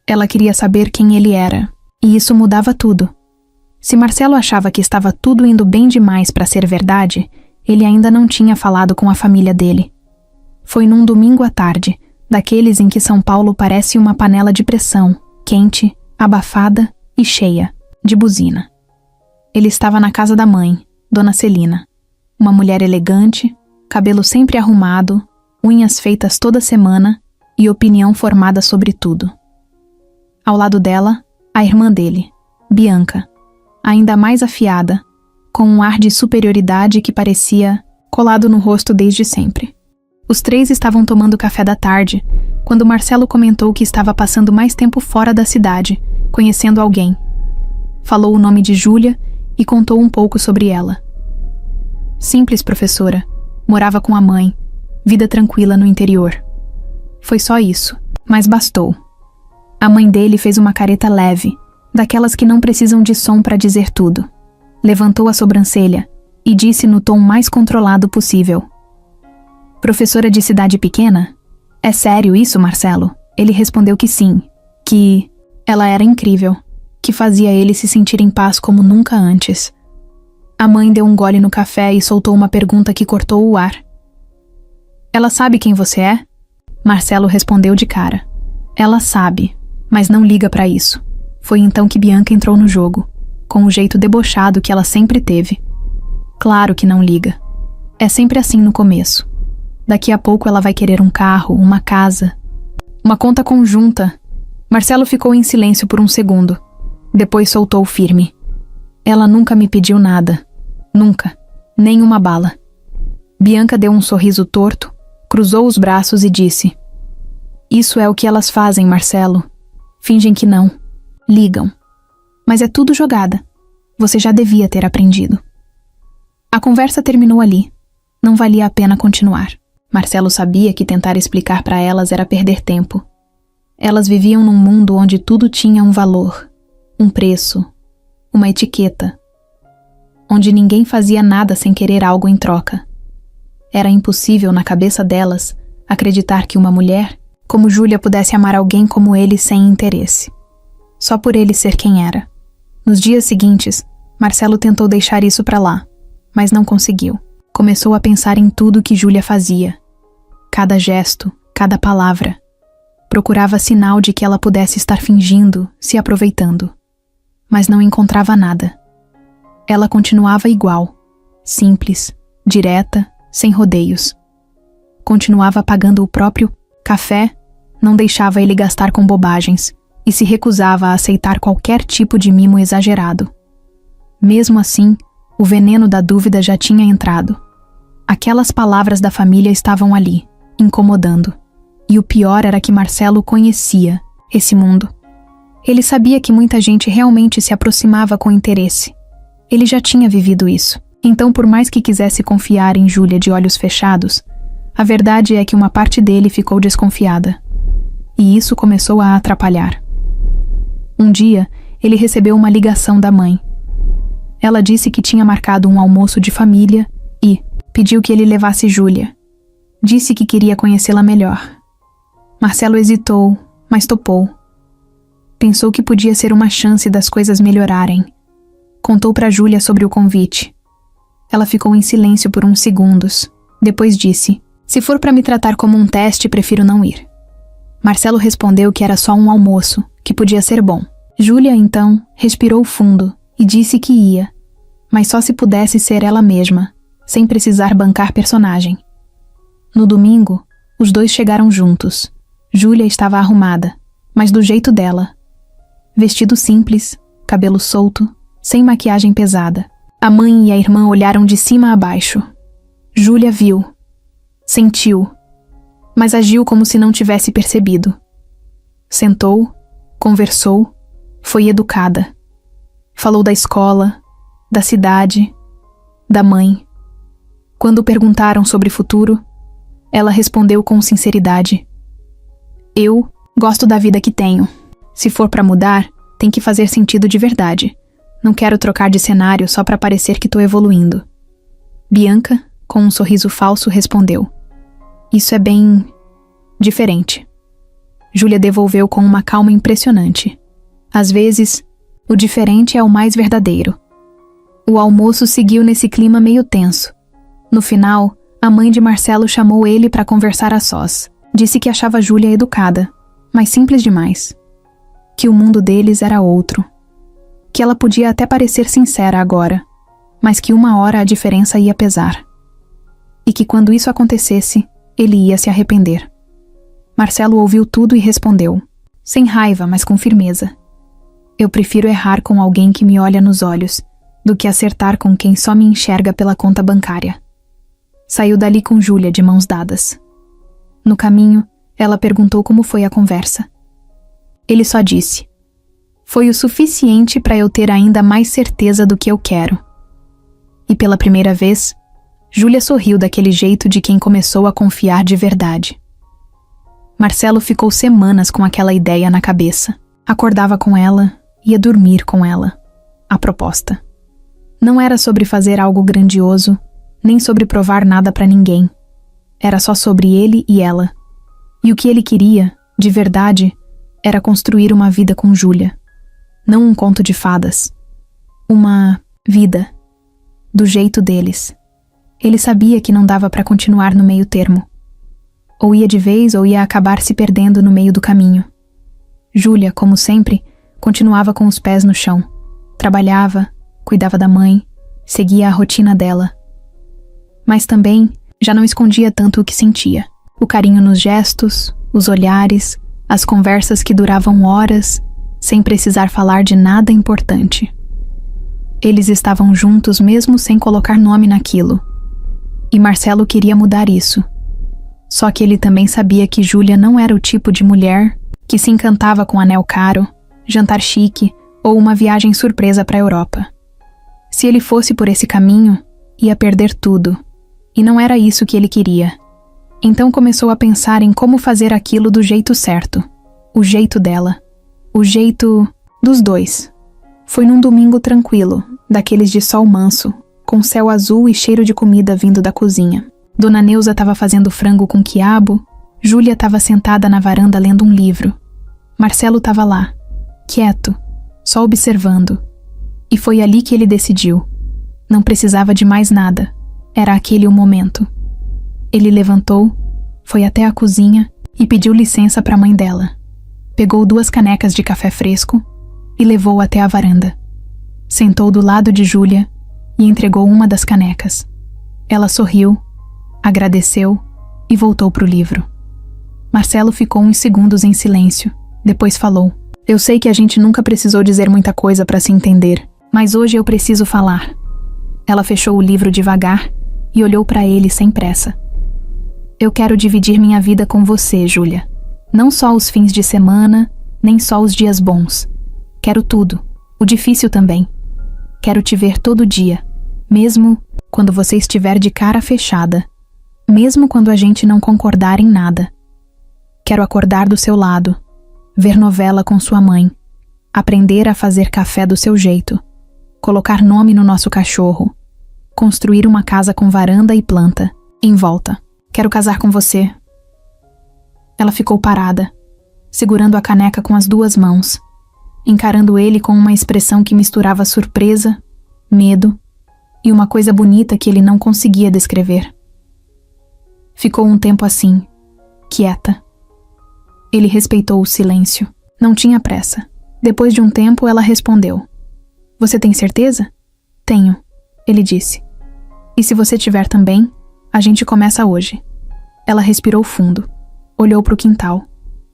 Ela queria saber quem ele era, e isso mudava tudo. Se Marcelo achava que estava tudo indo bem demais para ser verdade, ele ainda não tinha falado com a família dele. Foi num domingo à tarde, daqueles em que São Paulo parece uma panela de pressão, quente, abafada e cheia, de buzina. Ele estava na casa da mãe, Dona Celina, uma mulher elegante, cabelo sempre arrumado, unhas feitas toda semana e opinião formada sobre tudo. Ao lado dela, a irmã dele, Bianca, ainda mais afiada, com um ar de superioridade que parecia colado no rosto desde sempre. Os três estavam tomando café da tarde, quando Marcelo comentou que estava passando mais tempo fora da cidade, conhecendo alguém. Falou o nome de Júlia e contou um pouco sobre ela. Simples, professora. Morava com a mãe. Vida tranquila no interior. Foi só isso, mas bastou. A mãe dele fez uma careta leve, daquelas que não precisam de som para dizer tudo. Levantou a sobrancelha e disse no tom mais controlado possível: professora de cidade pequena? É sério isso, Marcelo? Ele respondeu que sim, que ela era incrível, que fazia ele se sentir em paz como nunca antes. A mãe deu um gole no café e soltou uma pergunta que cortou o ar. Ela sabe quem você é? Marcelo respondeu de cara. Ela sabe, mas não liga pra isso. Foi então que Bianca entrou no jogo, com o jeito debochado que ela sempre teve. Claro que não liga. É sempre assim no começo. Daqui a pouco ela vai querer um carro, uma casa, uma conta conjunta. Marcelo ficou em silêncio por um segundo. Depois soltou firme. Ela nunca me pediu nada. Nunca. Nem uma bala. Bianca deu um sorriso torto, cruzou os braços e disse: isso é o que elas fazem, Marcelo. Fingem que não. Ligam. Mas é tudo jogada. Você já devia ter aprendido. A conversa terminou ali. Não valia a pena continuar. Marcelo sabia que tentar explicar para elas era perder tempo. Elas viviam num mundo onde tudo tinha um valor, um preço, uma etiqueta, onde ninguém fazia nada sem querer algo em troca. Era impossível na cabeça delas acreditar que uma mulher como Júlia pudesse amar alguém como ele sem interesse, só por ele ser quem era. Nos dias seguintes, Marcelo tentou deixar isso para lá, mas não conseguiu. Começou a pensar em tudo que Júlia fazia. Cada gesto, cada palavra. Procurava sinal de que ela pudesse estar fingindo, se aproveitando. Mas não encontrava nada. Ela continuava igual, simples, direta, sem rodeios. Continuava pagando o próprio café, não deixava ele gastar com bobagens e se recusava a aceitar qualquer tipo de mimo exagerado. Mesmo assim, o veneno da dúvida já tinha entrado. Aquelas palavras da família estavam ali, incomodando. E o pior era que Marcelo conhecia esse mundo. Ele sabia que muita gente realmente se aproximava com interesse. Ele já tinha vivido isso. Então, por mais que quisesse confiar em Júlia de olhos fechados, a verdade é que uma parte dele ficou desconfiada. E isso começou a atrapalhar. Um dia, ele recebeu uma ligação da mãe. Ela disse que tinha marcado um almoço de família e pediu que ele levasse Júlia. Disse que queria conhecê-la melhor. Marcelo hesitou, mas topou. Pensou que podia ser uma chance das coisas melhorarem. Contou para Júlia sobre o convite. Ela ficou em silêncio por uns segundos. Depois disse: se for para me tratar como um teste, prefiro não ir. Marcelo respondeu que era só um almoço, que podia ser bom. Júlia, então, respirou fundo e disse que ia, mas só se pudesse ser ela mesma, sem precisar bancar personagem. No domingo, os dois chegaram juntos. Júlia estava arrumada, mas do jeito dela. Vestido simples, cabelo solto, sem maquiagem pesada. A mãe e a irmã olharam de cima a baixo. Júlia viu, sentiu, mas agiu como se não tivesse percebido. Sentou, conversou, foi educada. Falou da escola, da cidade, da mãe. Quando perguntaram sobre o futuro, ela respondeu com sinceridade: eu gosto da vida que tenho. Se for para mudar, tem que fazer sentido de verdade. Não quero trocar de cenário só para parecer que tô evoluindo. Bianca, com um sorriso falso, respondeu: isso é bem diferente. Júlia devolveu com uma calma impressionante. Às vezes, o diferente é o mais verdadeiro. O almoço seguiu nesse clima meio tenso. No final, a mãe de Marcelo chamou ele para conversar a sós. Disse que achava Júlia educada, mas simples demais. Que o mundo deles era outro. Que ela podia até parecer sincera agora, mas que uma hora a diferença ia pesar. E que quando isso acontecesse, ele ia se arrepender. Marcelo ouviu tudo e respondeu, sem raiva, mas com firmeza: eu prefiro errar com alguém que me olha nos olhos, do que acertar com quem só me enxerga pela conta bancária. Saiu dali com Júlia de mãos dadas. No caminho, ela perguntou como foi a conversa. Ele só disse: "Foi o suficiente para eu ter ainda mais certeza do que eu quero." E pela primeira vez, Júlia sorriu daquele jeito de quem começou a confiar de verdade. Marcelo ficou semanas com aquela ideia na cabeça. Acordava com ela, ia dormir com ela. A proposta. Não era sobre fazer algo grandioso, nem sobre provar nada para ninguém. Era só sobre ele e ela. E o que ele queria, de verdade, era construir uma vida com Júlia. Não um conto de fadas. Uma vida. Do jeito deles. Ele sabia que não dava para continuar no meio termo. Ou ia de vez ou ia acabar se perdendo no meio do caminho. Júlia, como sempre, continuava com os pés no chão. Trabalhava, cuidava da mãe, seguia a rotina dela. Mas também já não escondia tanto o que sentia. O carinho nos gestos, os olhares, as conversas que duravam horas, sem precisar falar de nada importante. Eles estavam juntos mesmo sem colocar nome naquilo. E Marcelo queria mudar isso. Só que ele também sabia que Júlia não era o tipo de mulher que se encantava com anel caro, jantar chique ou uma viagem surpresa para a Europa. Se ele fosse por esse caminho, ia perder tudo. E não era isso que ele queria. Então começou a pensar em como fazer aquilo do jeito certo. O jeito dela. O jeito dos dois. Foi num domingo tranquilo, daqueles de sol manso, com céu azul e cheiro de comida vindo da cozinha. Dona Neuza estava fazendo frango com quiabo, Júlia estava sentada na varanda lendo um livro. Marcelo estava lá, quieto, só observando. E foi ali que ele decidiu. Não precisava de mais nada. Era aquele o momento. Ele levantou, foi até a cozinha e pediu licença para a mãe dela. Pegou 2 canecas de café fresco e levou até a varanda. Sentou do lado de Júlia e entregou uma das canecas. Ela sorriu, agradeceu e voltou para o livro. Marcelo ficou uns segundos em silêncio. Depois falou: "Eu sei que a gente nunca precisou dizer muita coisa para se entender, mas hoje eu preciso falar." Ela fechou o livro devagar e olhou para ele sem pressa. "Eu quero dividir minha vida com você, Júlia. Não só os fins de semana, nem só os dias bons. Quero tudo, o difícil também. Quero te ver todo dia, mesmo quando você estiver de cara fechada, mesmo quando a gente não concordar em nada. Quero acordar do seu lado, ver novela com sua mãe, aprender a fazer café do seu jeito, colocar nome no nosso cachorro, construir uma casa com varanda e planta, em volta. Quero casar com você." Ela ficou parada, segurando a caneca com as 2 mãos, encarando ele com uma expressão que misturava surpresa, medo e uma coisa bonita que ele não conseguia descrever. Ficou um tempo assim, quieta. Ele respeitou o silêncio. Não tinha pressa. Depois de um tempo, ela respondeu: "Você tem certeza?" "Tenho", ele disse. "E se você tiver também, a gente começa hoje." Ela respirou fundo, olhou para o quintal,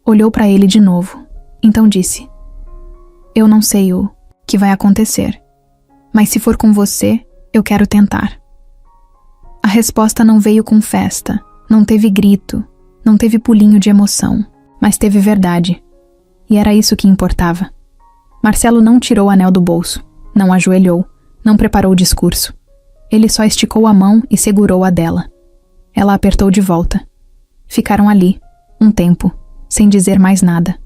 olhou para ele de novo. Então disse: "Eu não sei o que vai acontecer, mas se for com você, eu quero tentar." A resposta não veio com festa, não teve grito, não teve pulinho de emoção, mas teve verdade. E era isso que importava. Marcelo não tirou o anel do bolso, não ajoelhou, não preparou o discurso. Ele só esticou a mão e segurou a dela. Ela apertou de volta. Ficaram ali, um tempo, sem dizer mais nada.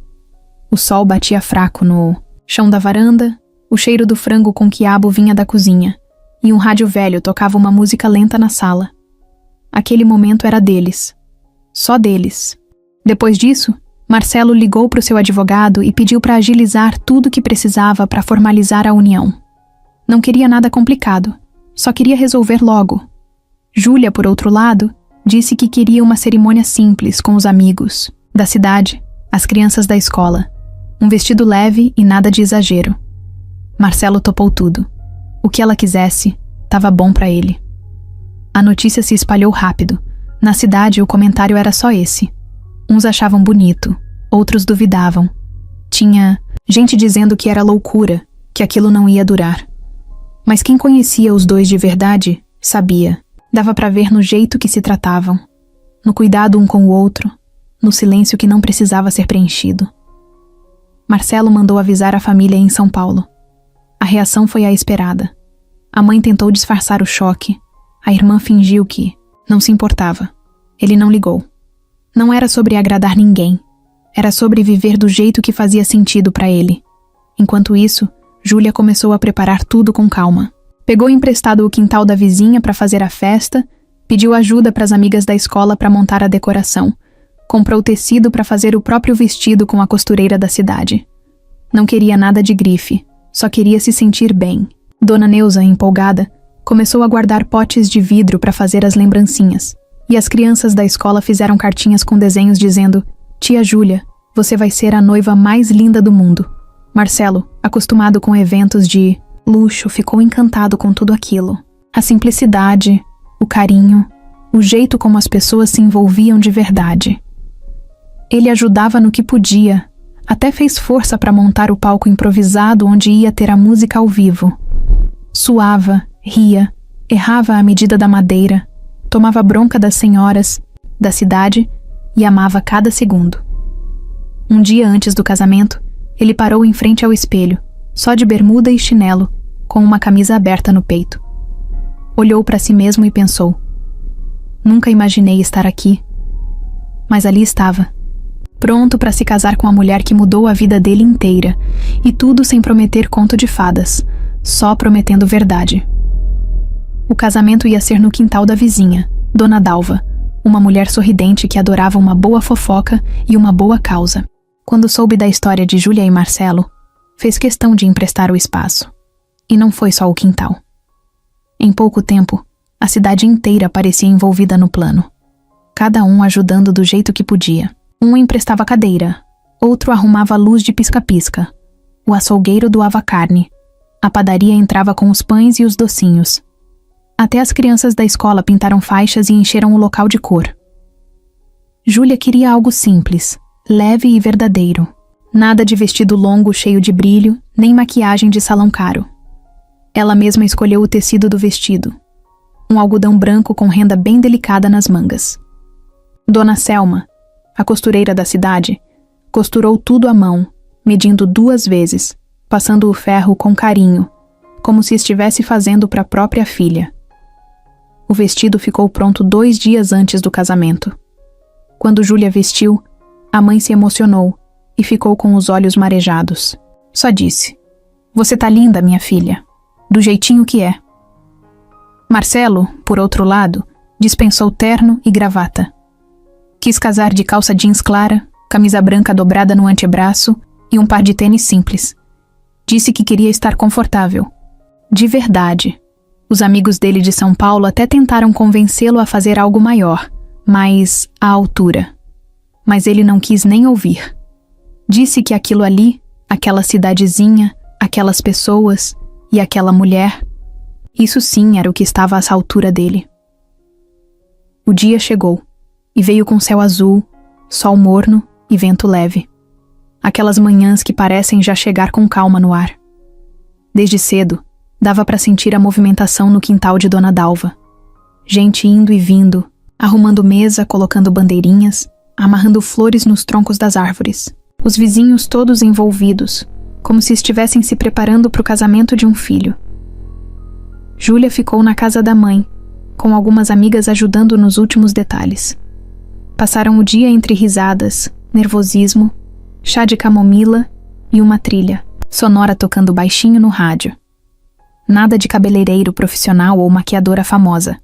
O sol batia fraco no chão da varanda, o cheiro do frango com quiabo vinha da cozinha, e um rádio velho tocava uma música lenta na sala. Aquele momento era deles. Só deles. Depois disso, Marcelo ligou para o seu advogado e pediu para agilizar tudo que precisava para formalizar a união. Não queria nada complicado, só queria resolver logo. Júlia, por outro lado, disse que queria uma cerimônia simples com os amigos da cidade, as crianças da escola, um vestido leve e nada de exagero. Marcelo topou tudo. O que ela quisesse, estava bom para ele. A notícia se espalhou rápido. Na cidade, o comentário era só esse. Uns achavam bonito, outros duvidavam. Tinha gente dizendo que era loucura, que aquilo não ia durar. Mas quem conhecia os dois de verdade, sabia. Dava para ver no jeito que se tratavam. no cuidado um com o outro, no silêncio que não precisava ser preenchido. Marcelo mandou avisar a família em São Paulo. A reação foi a esperada. A mãe tentou disfarçar o choque. A irmã fingiu que não se importava. Ele não ligou. Não era sobre agradar ninguém. Era sobre viver do jeito que fazia sentido para ele. Enquanto isso, Júlia começou a preparar tudo com calma. Pegou emprestado o quintal da vizinha para fazer a festa, pediu ajuda para as amigas da escola para montar a decoração. Comprou tecido para fazer o próprio vestido com a costureira da cidade. Não queria nada de grife, só queria se sentir bem. Dona Neuza, empolgada, começou a guardar potes de vidro para fazer as lembrancinhas. E as crianças da escola fizeram cartinhas com desenhos dizendo: "Tia Júlia, você vai ser a noiva mais linda do mundo." Marcelo, acostumado com eventos de luxo, ficou encantado com tudo aquilo. A simplicidade, o carinho, o jeito como as pessoas se envolviam de verdade. Ele ajudava no que podia, até fez força para montar o palco improvisado onde ia ter a música ao vivo. Suava, ria, errava a medida da madeira, tomava bronca das senhoras, da cidade e amava cada segundo. Um dia antes do casamento, ele parou em frente ao espelho, só de bermuda e chinelo, com uma camisa aberta no peito. Olhou para si mesmo e pensou: "Nunca imaginei estar aqui." Mas ali estava, pronto para se casar com a mulher que mudou a vida dele inteira, e tudo sem prometer conto de fadas, só prometendo verdade. O casamento ia ser no quintal da vizinha, Dona Dalva, uma mulher sorridente que adorava uma boa fofoca e uma boa causa. Quando soube da história de Júlia e Marcelo, fez questão de emprestar o espaço. E não foi só o quintal. Em pouco tempo, a cidade inteira parecia envolvida no plano. Cada um ajudando do jeito que podia. Um emprestava cadeira, outro arrumava luz de pisca-pisca. O açougueiro doava carne. A padaria entrava com os pães e os docinhos. Até as crianças da escola pintaram faixas e encheram o local de cor. Júlia queria algo simples, leve e verdadeiro. Nada de vestido longo cheio de brilho, nem maquiagem de salão caro. Ela mesma escolheu o tecido do vestido. Um algodão branco com renda bem delicada nas mangas. Dona Selma, a costureira da cidade, costurou tudo à mão, medindo 2 vezes, passando o ferro com carinho, como se estivesse fazendo para a própria filha. O vestido ficou pronto 2 dias antes do casamento. Quando Júlia vestiu, a mãe se emocionou e ficou com os olhos marejados. Só disse: "Você tá linda, minha filha, do jeitinho que é." Marcelo, por outro lado, dispensou terno e gravata. Quis casar de calça jeans clara, camisa branca dobrada no antebraço e um par de tênis simples. Disse que queria estar confortável. De verdade. Os amigos dele de São Paulo até tentaram convencê-lo a fazer algo maior, mais à altura. Mas ele não quis nem ouvir. Disse que aquilo ali, aquela cidadezinha, aquelas pessoas e aquela mulher, isso sim era o que estava à altura dele. O dia chegou, e veio com céu azul, sol morno e vento leve. Aquelas manhãs que parecem já chegar com calma no ar. Desde cedo, dava para sentir a movimentação no quintal de Dona Dalva. Gente indo e vindo, arrumando mesa, colocando bandeirinhas, amarrando flores nos troncos das árvores. Os vizinhos todos envolvidos, como se estivessem se preparando para o casamento de um filho. Júlia ficou na casa da mãe, com algumas amigas ajudando nos últimos detalhes. Passaram o dia entre risadas, nervosismo, chá de camomila e uma trilha sonora tocando baixinho no rádio. Nada de cabeleireiro profissional ou maquiadora famosa.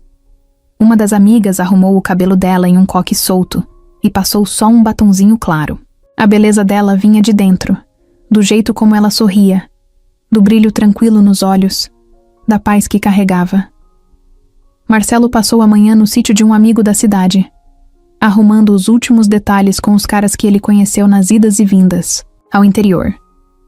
Uma das amigas arrumou o cabelo dela em um coque solto e passou só um batonzinho claro. A beleza dela vinha de dentro, do jeito como ela sorria, do brilho tranquilo nos olhos, da paz que carregava. Marcelo passou a manhã no sítio de um amigo da cidade, arrumando os últimos detalhes com os caras que ele conheceu nas idas e vindas, ao interior.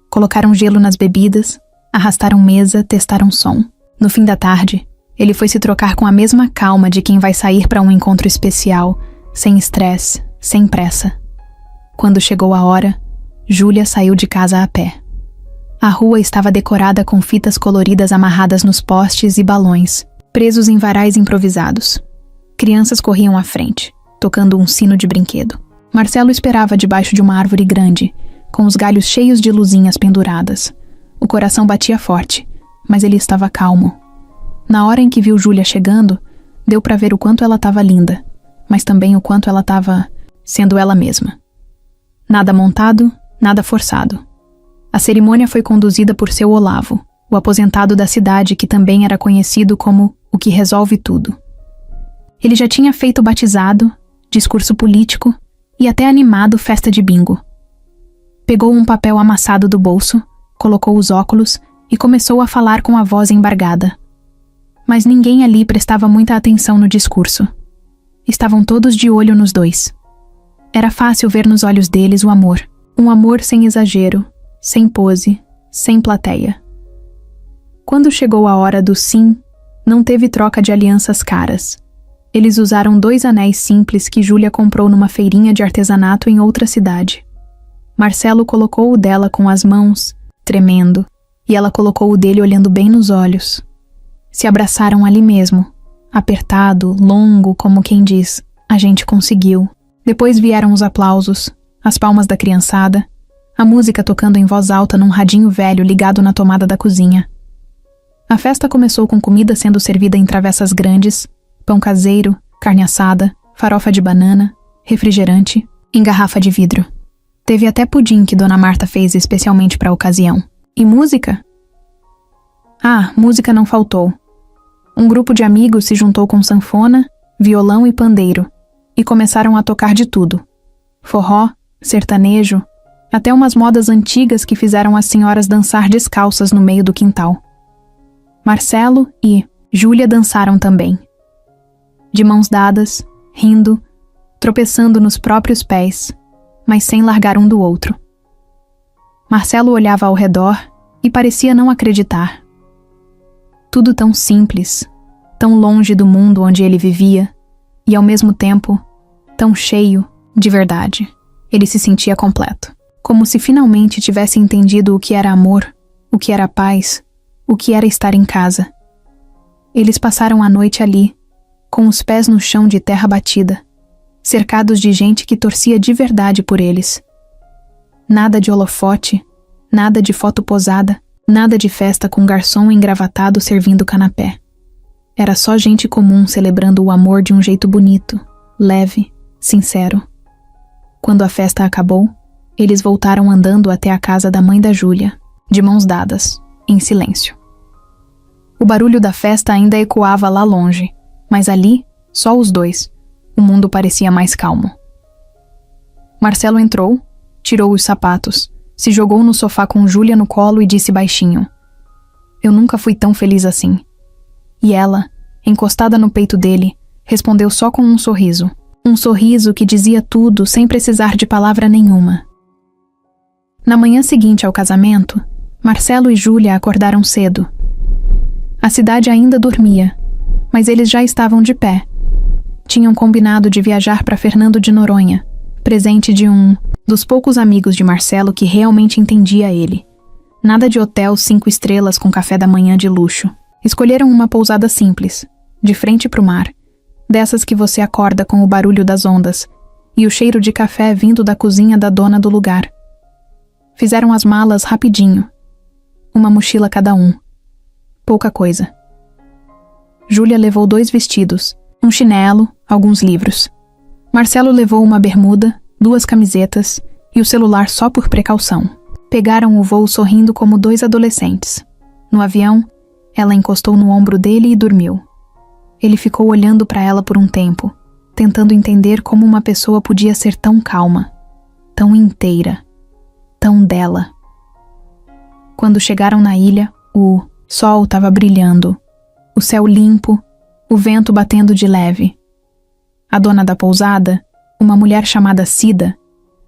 Colocaram gelo nas bebidas, arrastaram mesa, testaram som. No fim da tarde, ele foi se trocar com a mesma calma de quem vai sair para um encontro especial, sem estresse, sem pressa. Quando chegou a hora, Júlia saiu de casa a pé. A rua estava decorada com fitas coloridas amarradas nos postes e balões, presos em varais improvisados. Crianças corriam à frente. tocando um sino de brinquedo. Marcelo esperava debaixo de uma árvore grande, com os galhos cheios de luzinhas penduradas. O coração batia forte, mas ele estava calmo. Na hora em que viu Júlia chegando, deu para ver o quanto ela estava linda, mas também o quanto ela estava sendo ela mesma. Nada montado, nada forçado. A cerimônia foi conduzida por seu Olavo, o aposentado da cidade que também era conhecido como o que resolve tudo. Ele já tinha feito batizado, discurso político e até animado festa de bingo. Pegou um papel amassado do bolso, colocou os óculos e começou a falar com a voz embargada. Mas ninguém ali prestava muita atenção no discurso. Estavam todos de olho nos dois. Era fácil ver nos olhos deles o amor. Um amor sem exagero, sem pose, sem plateia. Quando chegou a hora do sim, não teve troca de alianças caras. Eles usaram 2 anéis simples que Júlia comprou numa feirinha de artesanato em outra cidade. Marcelo colocou o dela com as mãos, tremendo, e ela colocou o dele olhando bem nos olhos. Se abraçaram ali mesmo, apertado, longo, como quem diz, a gente conseguiu. Depois vieram os aplausos, as palmas da criançada, a música tocando em voz alta num radinho velho ligado na tomada da cozinha. A festa começou com comida sendo servida em travessas grandes, pão caseiro, carne assada, farofa de banana, refrigerante, em garrafa de vidro. Teve até pudim que Dona Marta fez especialmente para a ocasião. E música? Ah, música não faltou. Um grupo de amigos se juntou com sanfona, violão e pandeiro, e começaram a tocar de tudo. Forró, sertanejo, até umas modas antigas que fizeram as senhoras dançar descalças no meio do quintal. Marcelo e Júlia dançaram também. De mãos dadas, rindo, tropeçando nos próprios pés, mas sem largar um do outro. Marcelo olhava ao redor e parecia não acreditar. Tudo tão simples, tão longe do mundo onde ele vivia, e ao mesmo tempo, tão cheio de verdade. Ele se sentia completo, como se finalmente tivesse entendido o que era amor, o que era paz, o que era estar em casa. Eles passaram a noite ali, com os pés no chão de terra batida, cercados de gente que torcia de verdade por eles. Nada de holofote, nada de foto posada, nada de festa com garçom engravatado servindo canapé. Era só gente comum celebrando o amor de um jeito bonito, leve, sincero. Quando a festa acabou, eles voltaram andando até a casa da mãe da Júlia, de mãos dadas, em silêncio. O barulho da festa ainda ecoava lá longe, mas ali, só os dois, o mundo parecia mais calmo. Marcelo entrou, tirou os sapatos, se jogou no sofá com Júlia no colo e disse baixinho: "Eu nunca fui tão feliz assim." E ela, encostada no peito dele, respondeu só com um sorriso. Um sorriso que dizia tudo sem precisar de palavra nenhuma. Na manhã seguinte ao casamento, Marcelo e Júlia acordaram cedo. A cidade ainda dormia, mas eles já estavam de pé. Tinham combinado de viajar para Fernando de Noronha, presente de um dos poucos amigos de Marcelo que realmente entendia ele. Nada de hotel 5 estrelas com café da manhã de luxo. Escolheram uma pousada simples, de frente para o mar, dessas que você acorda com o barulho das ondas e o cheiro de café vindo da cozinha da dona do lugar. Fizeram as malas rapidinho, uma mochila cada um. Pouca coisa. Júlia levou 2 vestidos, um chinelo, alguns livros. Marcelo levou uma bermuda, 2 camisetas e o celular só por precaução. Pegaram o voo sorrindo como 2 adolescentes. No avião, ela encostou no ombro dele e dormiu. Ele ficou olhando para ela por um tempo, tentando entender como uma pessoa podia ser tão calma, tão inteira, tão dela. Quando chegaram na ilha, o sol estava brilhando, o céu limpo, o vento batendo de leve. A dona da pousada, uma mulher chamada Cida,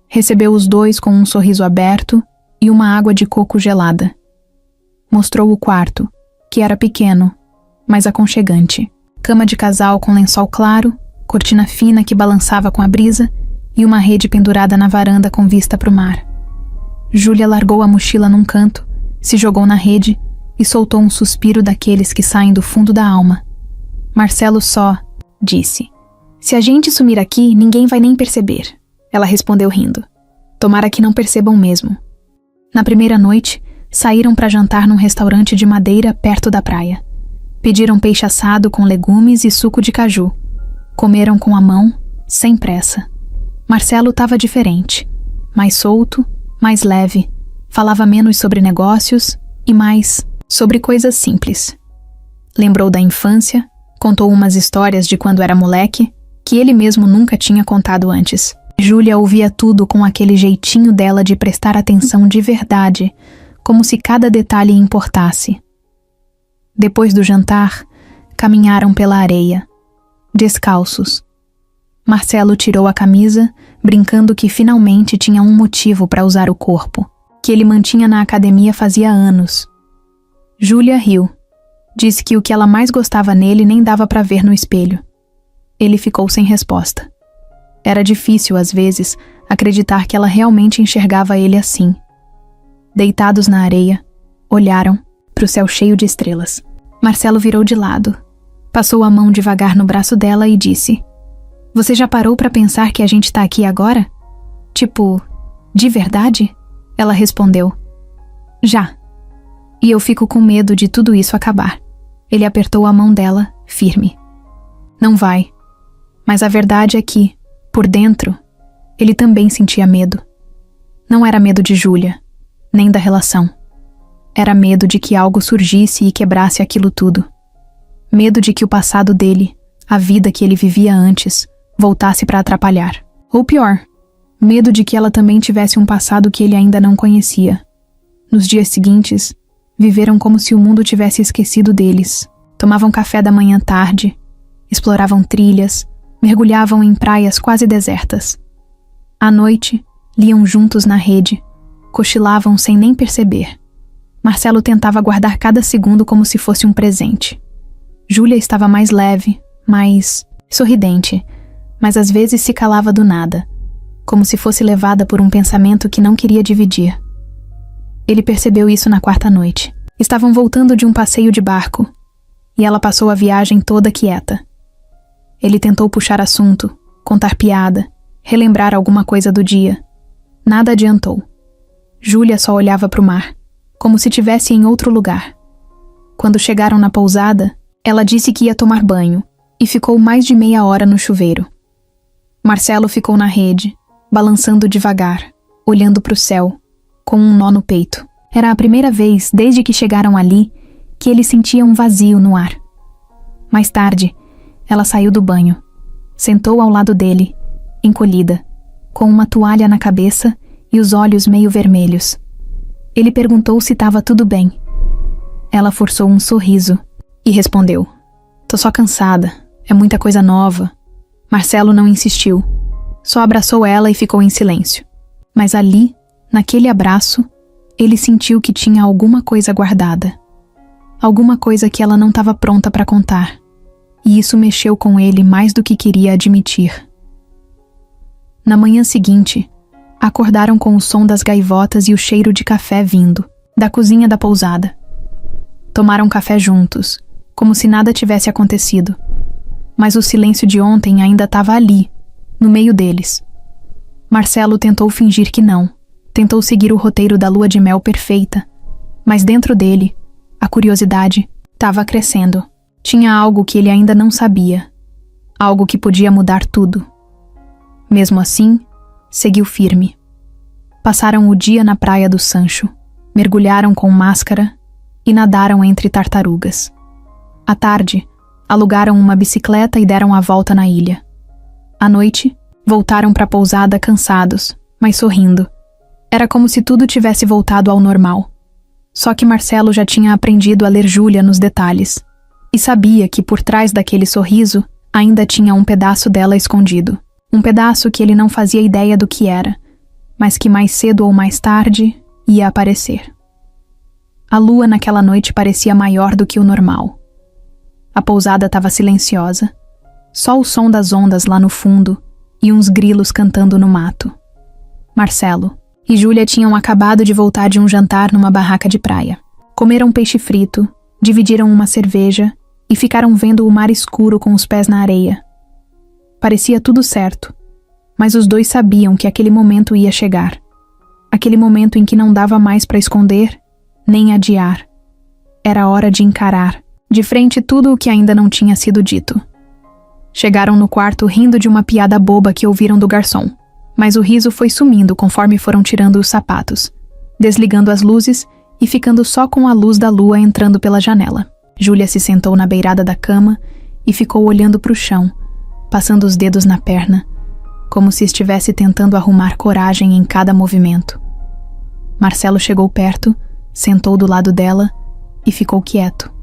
recebeu os dois com um sorriso aberto e uma água de coco gelada. Mostrou o quarto, que era pequeno, mas aconchegante. Cama de casal com lençol claro, cortina fina que balançava com a brisa e uma rede pendurada na varanda com vista para o mar. Júlia largou a mochila num canto, se jogou na rede e soltou um suspiro daqueles que saem do fundo da alma. Marcelo só disse: Se a gente sumir aqui, ninguém vai nem perceber, ela respondeu rindo. Tomara que não percebam mesmo. Na primeira noite, saíram para jantar num restaurante de madeira perto da praia. Pediram peixe assado com legumes e suco de caju. Comeram com a mão, sem pressa. Marcelo estava diferente. Mais solto, mais leve. Falava menos sobre negócios e mais sobre coisas simples. Lembrou da infância, contou umas histórias de quando era moleque, que ele mesmo nunca tinha contado antes. Júlia ouvia tudo com aquele jeitinho dela de prestar atenção de verdade, como se cada detalhe importasse. Depois do jantar, caminharam pela areia, descalços. Marcelo tirou a camisa, brincando que finalmente tinha um motivo para usar o corpo, que ele mantinha na academia fazia anos. Júlia riu. Disse que o que ela mais gostava nele nem dava para ver no espelho. Ele ficou sem resposta. Era difícil, às vezes, acreditar que ela realmente enxergava ele assim. Deitados na areia, olharam para o céu cheio de estrelas. Marcelo virou de lado. Passou a mão devagar no braço dela e disse: Você já parou para pensar que a gente tá aqui agora? Tipo, de verdade? Ela respondeu: Já. E eu fico com medo de tudo isso acabar. Ele apertou a mão dela, firme. Não vai. Mas a verdade é que, por dentro, ele também sentia medo. Não era medo de Júlia, nem da relação. Era medo de que algo surgisse e quebrasse aquilo tudo. Medo de que o passado dele, a vida que ele vivia antes, voltasse para atrapalhar. Ou pior, medo de que ela também tivesse um passado que ele ainda não conhecia. Nos dias seguintes, viveram como se o mundo tivesse esquecido deles. Tomavam café da manhã tarde, exploravam trilhas, mergulhavam em praias quase desertas. À noite, liam juntos na rede, cochilavam sem nem perceber. Marcelo tentava guardar cada segundo como se fosse um presente. Júlia estava mais leve, mais sorridente, mas às vezes se calava do nada, como se fosse levada por um pensamento que não queria dividir. Ele percebeu isso na quarta noite. Estavam voltando de um passeio de barco, e ela passou a viagem toda quieta. Ele tentou puxar assunto, contar piada, relembrar alguma coisa do dia. Nada adiantou. Júlia só olhava para o mar, como se estivesse em outro lugar. Quando chegaram na pousada, ela disse que ia tomar banho, e ficou mais de meia hora no chuveiro. Marcelo ficou na rede, balançando devagar, olhando para o céu, com um nó no peito. Era a primeira vez, desde que chegaram ali, que ele sentia um vazio no ar. Mais tarde, ela saiu do banho. Sentou ao lado dele, encolhida, com uma toalha na cabeça e os olhos meio vermelhos. Ele perguntou se estava tudo bem. Ela forçou um sorriso e respondeu: Tô só cansada, é muita coisa nova. Marcelo não insistiu. Só abraçou ela e ficou em silêncio. Mas ali, naquele abraço, ele sentiu que tinha alguma coisa guardada. Alguma coisa que ela não estava pronta para contar. E isso mexeu com ele mais do que queria admitir. Na manhã seguinte, acordaram com o som das gaivotas e o cheiro de café vindo da cozinha da pousada. Tomaram café juntos, como se nada tivesse acontecido. Mas o silêncio de ontem ainda estava ali, no meio deles. Marcelo tentou fingir que não. Tentou seguir o roteiro da lua de mel perfeita. Mas dentro dele, a curiosidade estava crescendo. Tinha algo que ele ainda não sabia. Algo que podia mudar tudo. Mesmo assim, seguiu firme. Passaram o dia na praia do Sancho. Mergulharam com máscara e nadaram entre tartarugas. À tarde, alugaram uma bicicleta e deram a volta na ilha. À noite, voltaram para a pousada cansados, mas sorrindo. Era como se tudo tivesse voltado ao normal. Só que Marcelo já tinha aprendido a ler Júlia nos detalhes. E sabia que por trás daquele sorriso ainda tinha um pedaço dela escondido. Um pedaço que ele não fazia ideia do que era, mas que mais cedo ou mais tarde ia aparecer. A lua naquela noite parecia maior do que o normal. A pousada estava silenciosa. Só o som das ondas lá no fundo e uns grilos cantando no mato. Marcelo e Júlia tinham acabado de voltar de um jantar numa barraca de praia. Comeram peixe frito, dividiram uma cerveja e ficaram vendo o mar escuro com os pés na areia. Parecia tudo certo, mas os dois sabiam que aquele momento ia chegar. Aquele momento em que não dava mais para esconder, nem adiar. Era hora de encarar, de frente tudo o que ainda não tinha sido dito. Chegaram no quarto rindo de uma piada boba que ouviram do garçom, mas o riso foi sumindo conforme foram tirando os sapatos, desligando as luzes e ficando só com a luz da lua entrando pela janela. Júlia se sentou na beirada da cama e ficou olhando para o chão, passando os dedos na perna, como se estivesse tentando arrumar coragem em cada movimento. Marcelo chegou perto, sentou do lado dela e ficou quieto.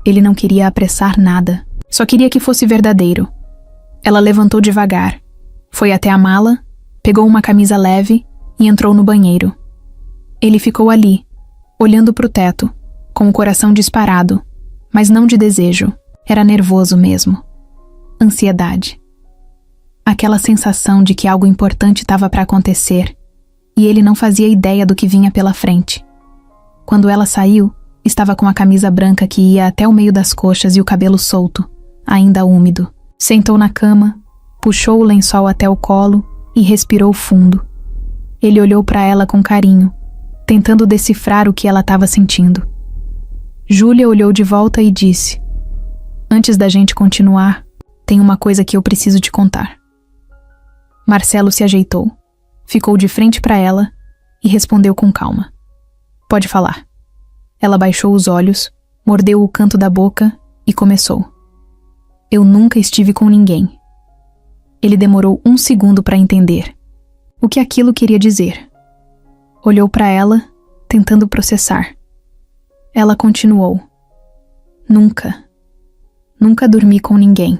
Ele não queria apressar nada, só queria que fosse verdadeiro. Ela levantou devagar, foi até a mala, pegou uma camisa leve e entrou no banheiro. Ele ficou ali, olhando para o teto, com o coração disparado, mas não de desejo, era nervoso mesmo. Ansiedade. Aquela sensação de que algo importante estava para acontecer, e ele não fazia ideia do que vinha pela frente. Quando ela saiu, estava com a camisa branca que ia até o meio das coxas e o cabelo solto, ainda úmido. Sentou na cama, puxou o lençol até o colo e respirou fundo. Ele olhou para ela com carinho, tentando decifrar o que ela estava sentindo. Júlia olhou de volta e disse: "Antes da gente continuar, tem uma coisa que eu preciso te contar." Marcelo se ajeitou, ficou de frente para ela e respondeu com calma: "Pode falar." Ela baixou os olhos, mordeu o canto da boca e começou: "Eu nunca estive com ninguém." Ele demorou 1 segundo para entender o que aquilo queria dizer. Olhou para ela, tentando processar. Ela continuou: "Nunca. Nunca dormi com ninguém.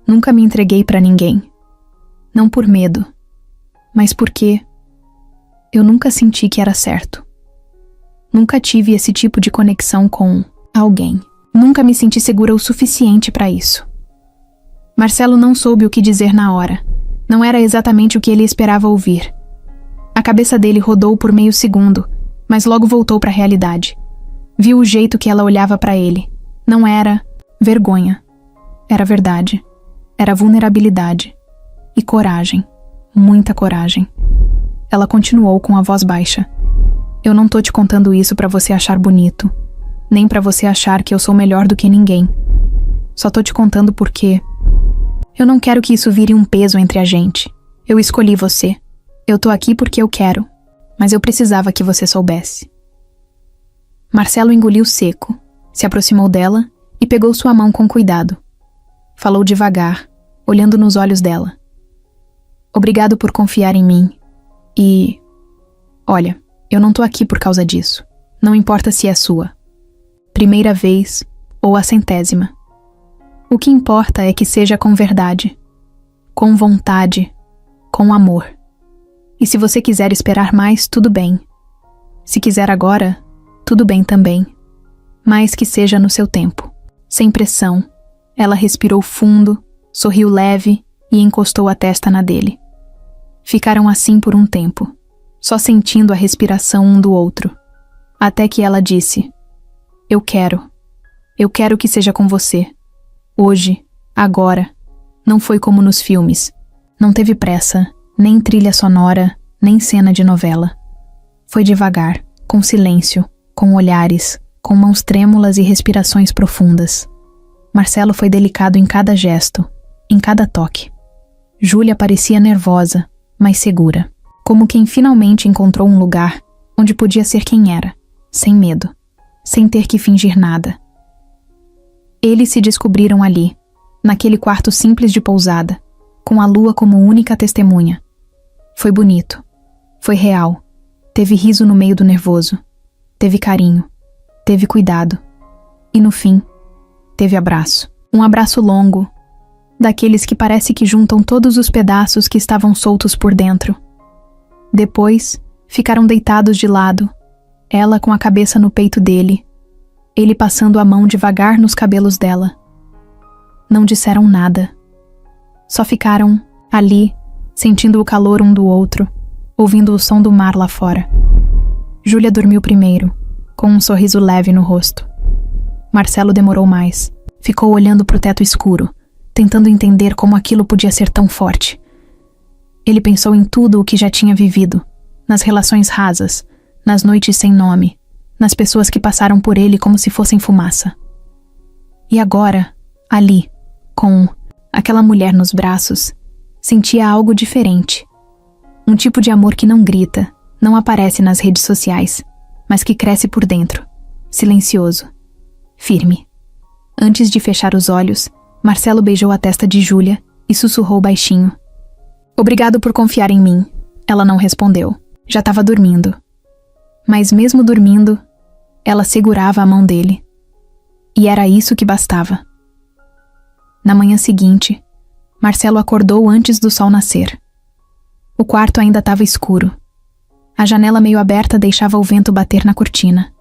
Nunca me entreguei para ninguém. Não por medo, mas porque eu nunca senti que era certo. Nunca tive esse tipo de conexão com alguém. Nunca me senti segura o suficiente para isso." Marcelo não soube o que dizer na hora. Não era exatamente o que ele esperava ouvir. A cabeça dele rodou por meio segundo, mas logo voltou para a realidade. Viu o jeito que ela olhava para ele. Não era vergonha. Era verdade. Era vulnerabilidade. E coragem. Muita coragem. Ela continuou com a voz baixa: "Eu não tô te contando isso pra você achar bonito, nem pra você achar que eu sou melhor do que ninguém. Só tô te contando porque eu não quero que isso vire um peso entre a gente. Eu escolhi você. Eu tô aqui porque eu quero, mas eu precisava que você soubesse." Marcelo engoliu seco, se aproximou dela e pegou sua mão com cuidado. Falou devagar, olhando nos olhos dela: "Obrigado por confiar em mim. E olha, eu não tô aqui por causa disso. Não importa se é sua primeira vez ou a 100ª. O que importa é que seja com verdade, com vontade, com amor. E se você quiser esperar mais, tudo bem. Se quiser agora, tudo bem também. Mas que seja no seu tempo, sem pressão." Ela respirou fundo, sorriu leve e encostou a testa na dele. Ficaram assim por um tempo, só sentindo a respiração um do outro, até que ela disse: Eu quero que seja com você. Hoje, agora. Não foi como nos filmes. Não teve pressa, nem trilha sonora, nem cena de novela. Foi devagar, com silêncio, com olhares, com mãos trêmulas e respirações profundas. Marcelo foi delicado em cada gesto, em cada toque. Júlia parecia nervosa, mas segura, como quem finalmente encontrou um lugar onde podia ser quem era, sem medo, sem ter que fingir nada. Eles se descobriram ali, naquele quarto simples de pousada, com a lua como única testemunha. Foi bonito, foi real, teve riso no meio do nervoso, teve carinho, teve cuidado, e no fim, teve abraço. Um abraço longo, daqueles que parece que juntam todos os pedaços que estavam soltos por dentro. Depois, ficaram deitados de lado, ela com a cabeça no peito dele, ele passando a mão devagar nos cabelos dela. Não disseram nada. Só ficaram ali, sentindo o calor um do outro, ouvindo o som do mar lá fora. Júlia dormiu primeiro, com um sorriso leve no rosto. Marcelo demorou mais. Ficou olhando para o teto escuro, tentando entender como aquilo podia ser tão forte. Ele pensou em tudo o que já tinha vivido, nas relações rasas, nas noites sem nome, nas pessoas que passaram por ele como se fossem fumaça. E agora, ali, com aquela mulher nos braços, sentia algo diferente. Um tipo de amor que não grita, não aparece nas redes sociais, mas que cresce por dentro, silencioso, firme. Antes de fechar os olhos, Marcelo beijou a testa de Júlia e sussurrou baixinho. Obrigado por confiar em mim. Ela não respondeu. Já estava dormindo. Mas mesmo dormindo, ela segurava a mão dele. E era isso que bastava. Na manhã seguinte, Marcelo acordou antes do sol nascer. O quarto ainda estava escuro. A janela meio aberta deixava o vento bater na cortina.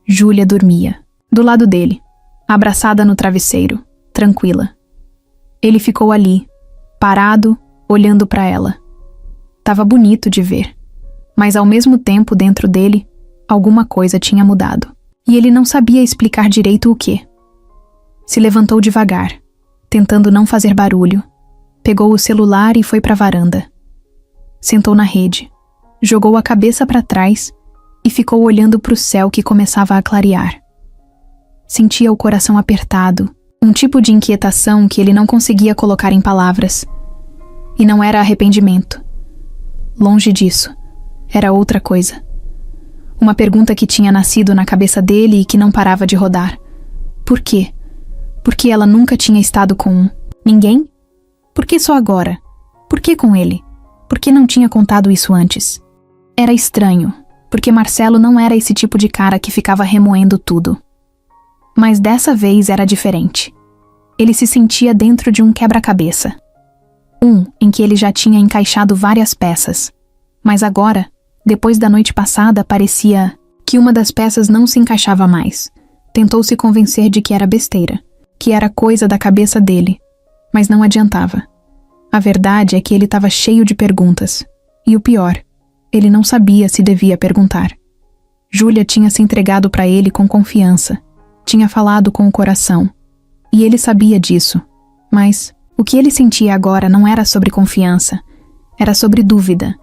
Júlia dormia, do lado dele, abraçada no travesseiro, tranquila. Ele ficou ali, parado, olhando para ela. Tava bonito de ver, mas ao mesmo tempo dentro dele, alguma coisa tinha mudado. E ele não sabia explicar direito o quê. Se levantou devagar, tentando não fazer barulho. Pegou o celular e foi para a varanda. Sentou na rede, jogou a cabeça para trás e ficou olhando para o céu que começava a clarear. Sentia o coração apertado, um tipo de inquietação que ele não conseguia colocar em palavras. E não era arrependimento. Longe disso, era outra coisa. Uma pergunta que tinha nascido na cabeça dele e que não parava de rodar. Por quê? Por que ela nunca tinha estado com ninguém? Por que só agora? Por que com ele? Por que não tinha contado isso antes? Era estranho, porque Marcelo não era esse tipo de cara que ficava remoendo tudo. Mas dessa vez era diferente. Ele se sentia dentro de um quebra-cabeça. Em que ele já tinha encaixado várias peças. Mas agora, depois da noite passada, parecia que uma das peças não se encaixava mais. Tentou se convencer de que era besteira, que era coisa da cabeça dele, mas não adiantava. A verdade é que ele estava cheio de perguntas. E o pior, ele não sabia se devia perguntar. Júlia tinha se entregado para ele com confiança, tinha falado com o coração. E ele sabia disso, mas o que ele sentia agora não era sobre confiança, era sobre dúvida.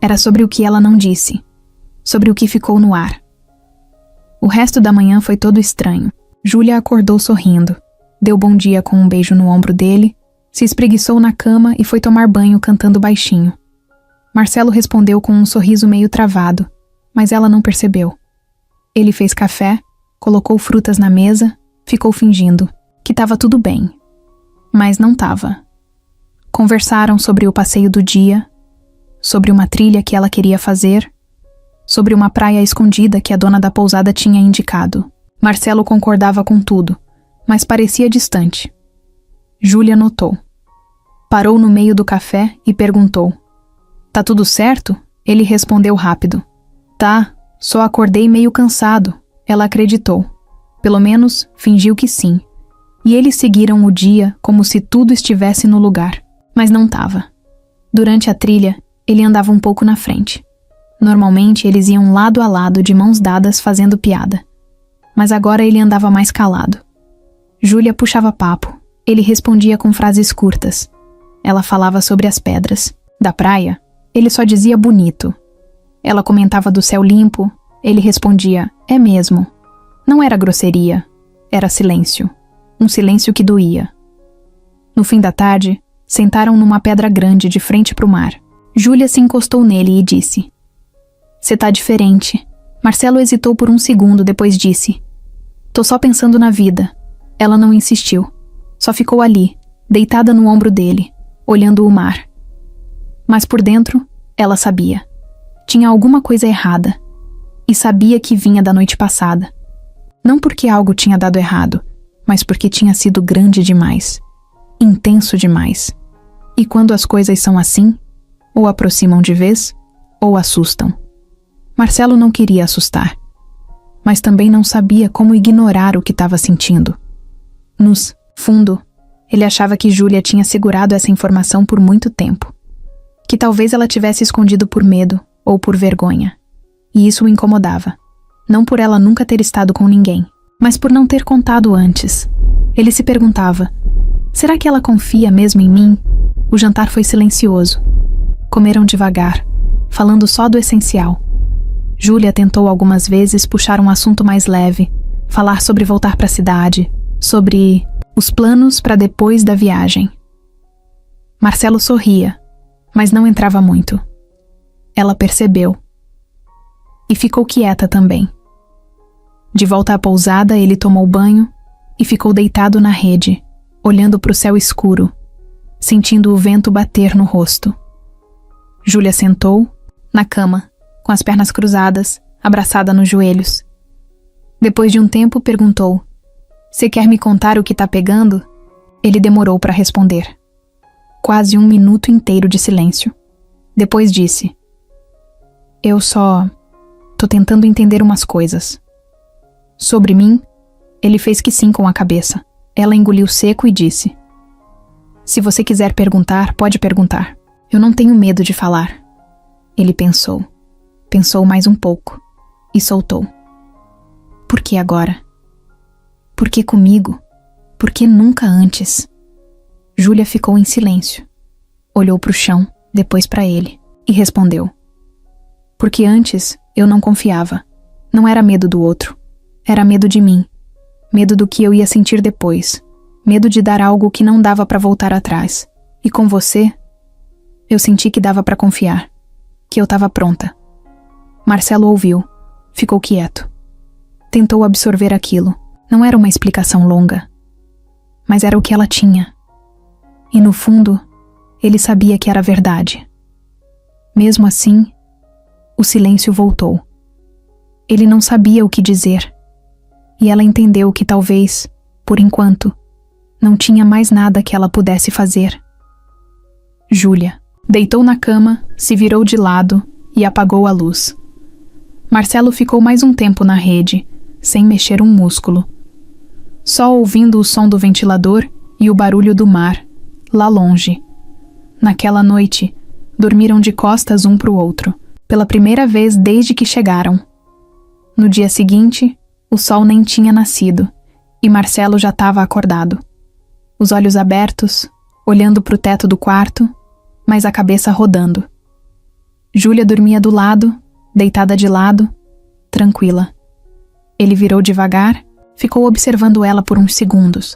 Era sobre o que ela não disse, sobre o que ficou no ar. O resto da manhã foi todo estranho. Júlia acordou sorrindo, deu bom dia com um beijo no ombro dele, se espreguiçou na cama e foi tomar banho cantando baixinho. Marcelo respondeu com um sorriso meio travado, mas ela não percebeu. Ele fez café, colocou frutas na mesa, ficou fingindo que estava tudo bem. Mas não estava. Conversaram sobre o passeio do dia, sobre uma trilha que ela queria fazer, sobre uma praia escondida que a dona da pousada tinha indicado. Marcelo concordava com tudo, mas parecia distante. Júlia notou. Parou no meio do café e perguntou: "Tá tudo certo?" Ele respondeu rápido: "Tá, só acordei meio cansado." Ela acreditou. Pelo menos, fingiu que sim. E eles seguiram o dia como se tudo estivesse no lugar, mas não estava. Durante a trilha, ele andava um pouco na frente. Normalmente eles iam lado a lado de mãos dadas fazendo piada. Mas agora ele andava mais calado. Júlia puxava papo. Ele respondia com frases curtas. Ela falava sobre as pedras. Da praia, ele só dizia bonito. Ela comentava do céu limpo. Ele respondia, é mesmo. Não era grosseria, era silêncio. Um silêncio que doía. No fim da tarde, sentaram numa pedra grande de frente para o mar. Júlia se encostou nele e disse: "Cê tá diferente." Marcelo hesitou por um segundo, depois disse: "Tô só pensando na vida." Ela não insistiu. Só ficou ali, deitada no ombro dele, olhando o mar. Mas por dentro, ela sabia. Tinha alguma coisa errada. E sabia que vinha da noite passada. Não porque algo tinha dado errado, mas porque tinha sido grande demais. Intenso demais. E quando as coisas são assim, ou aproximam de vez, ou assustam. Marcelo não queria assustar, mas também não sabia como ignorar o que estava sentindo. No fundo, ele achava que Júlia tinha segurado essa informação por muito tempo. Que talvez ela tivesse escondido por medo ou por vergonha. E isso o incomodava. Não por ela nunca ter estado com ninguém, mas por não ter contado antes. Ele se perguntava, Será que ela confia mesmo em mim? O jantar foi silencioso. Comeram devagar, falando só do essencial. Júlia tentou algumas vezes puxar um assunto mais leve, falar sobre voltar para a cidade, sobre os planos para depois da viagem. Marcelo sorria, mas não entrava muito. Ela percebeu. E ficou quieta também. De volta à pousada, ele tomou banho e ficou deitado na rede, olhando para o céu escuro, sentindo o vento bater no rosto. Júlia sentou, na cama, com as pernas cruzadas, abraçada nos joelhos. Depois de um tempo, perguntou: "Você quer me contar o que tá pegando?" Ele demorou para responder. Quase 1 minuto inteiro de silêncio. Depois disse: "Eu só tô tentando entender umas coisas." Sobre mim, ele fez que sim com a cabeça. Ela engoliu seco e disse: "Se você quiser perguntar, pode perguntar. Eu não tenho medo de falar." Ele pensou. Pensou mais um pouco e soltou: "Por que agora? Por que comigo? Por que nunca antes?" Júlia ficou em silêncio. Olhou para o chão, depois para ele, e respondeu: "Porque antes eu não confiava. Não era medo do outro. Era medo de mim. Medo do que eu ia sentir depois. Medo de dar algo que não dava para voltar atrás. E com você, eu senti que dava para confiar. Que eu estava pronta." Marcelo ouviu. Ficou quieto. Tentou absorver aquilo. Não era uma explicação longa. Mas era o que ela tinha. E no fundo, ele sabia que era verdade. Mesmo assim, o silêncio voltou. Ele não sabia o que dizer. E ela entendeu que talvez, por enquanto, não tinha mais nada que ela pudesse fazer. Júlia deitou na cama, se virou de lado e apagou a luz. Marcelo ficou mais um tempo na rede, sem mexer um músculo. Só ouvindo o som do ventilador e o barulho do mar, lá longe. Naquela noite, dormiram de costas um para o outro, pela primeira vez desde que chegaram. No dia seguinte, o sol nem tinha nascido, e Marcelo já estava acordado. Os olhos abertos, olhando para o teto do quarto, mas a cabeça rodando. Júlia dormia do lado, deitada de lado, tranquila. Ele virou devagar, ficou observando ela por uns segundos.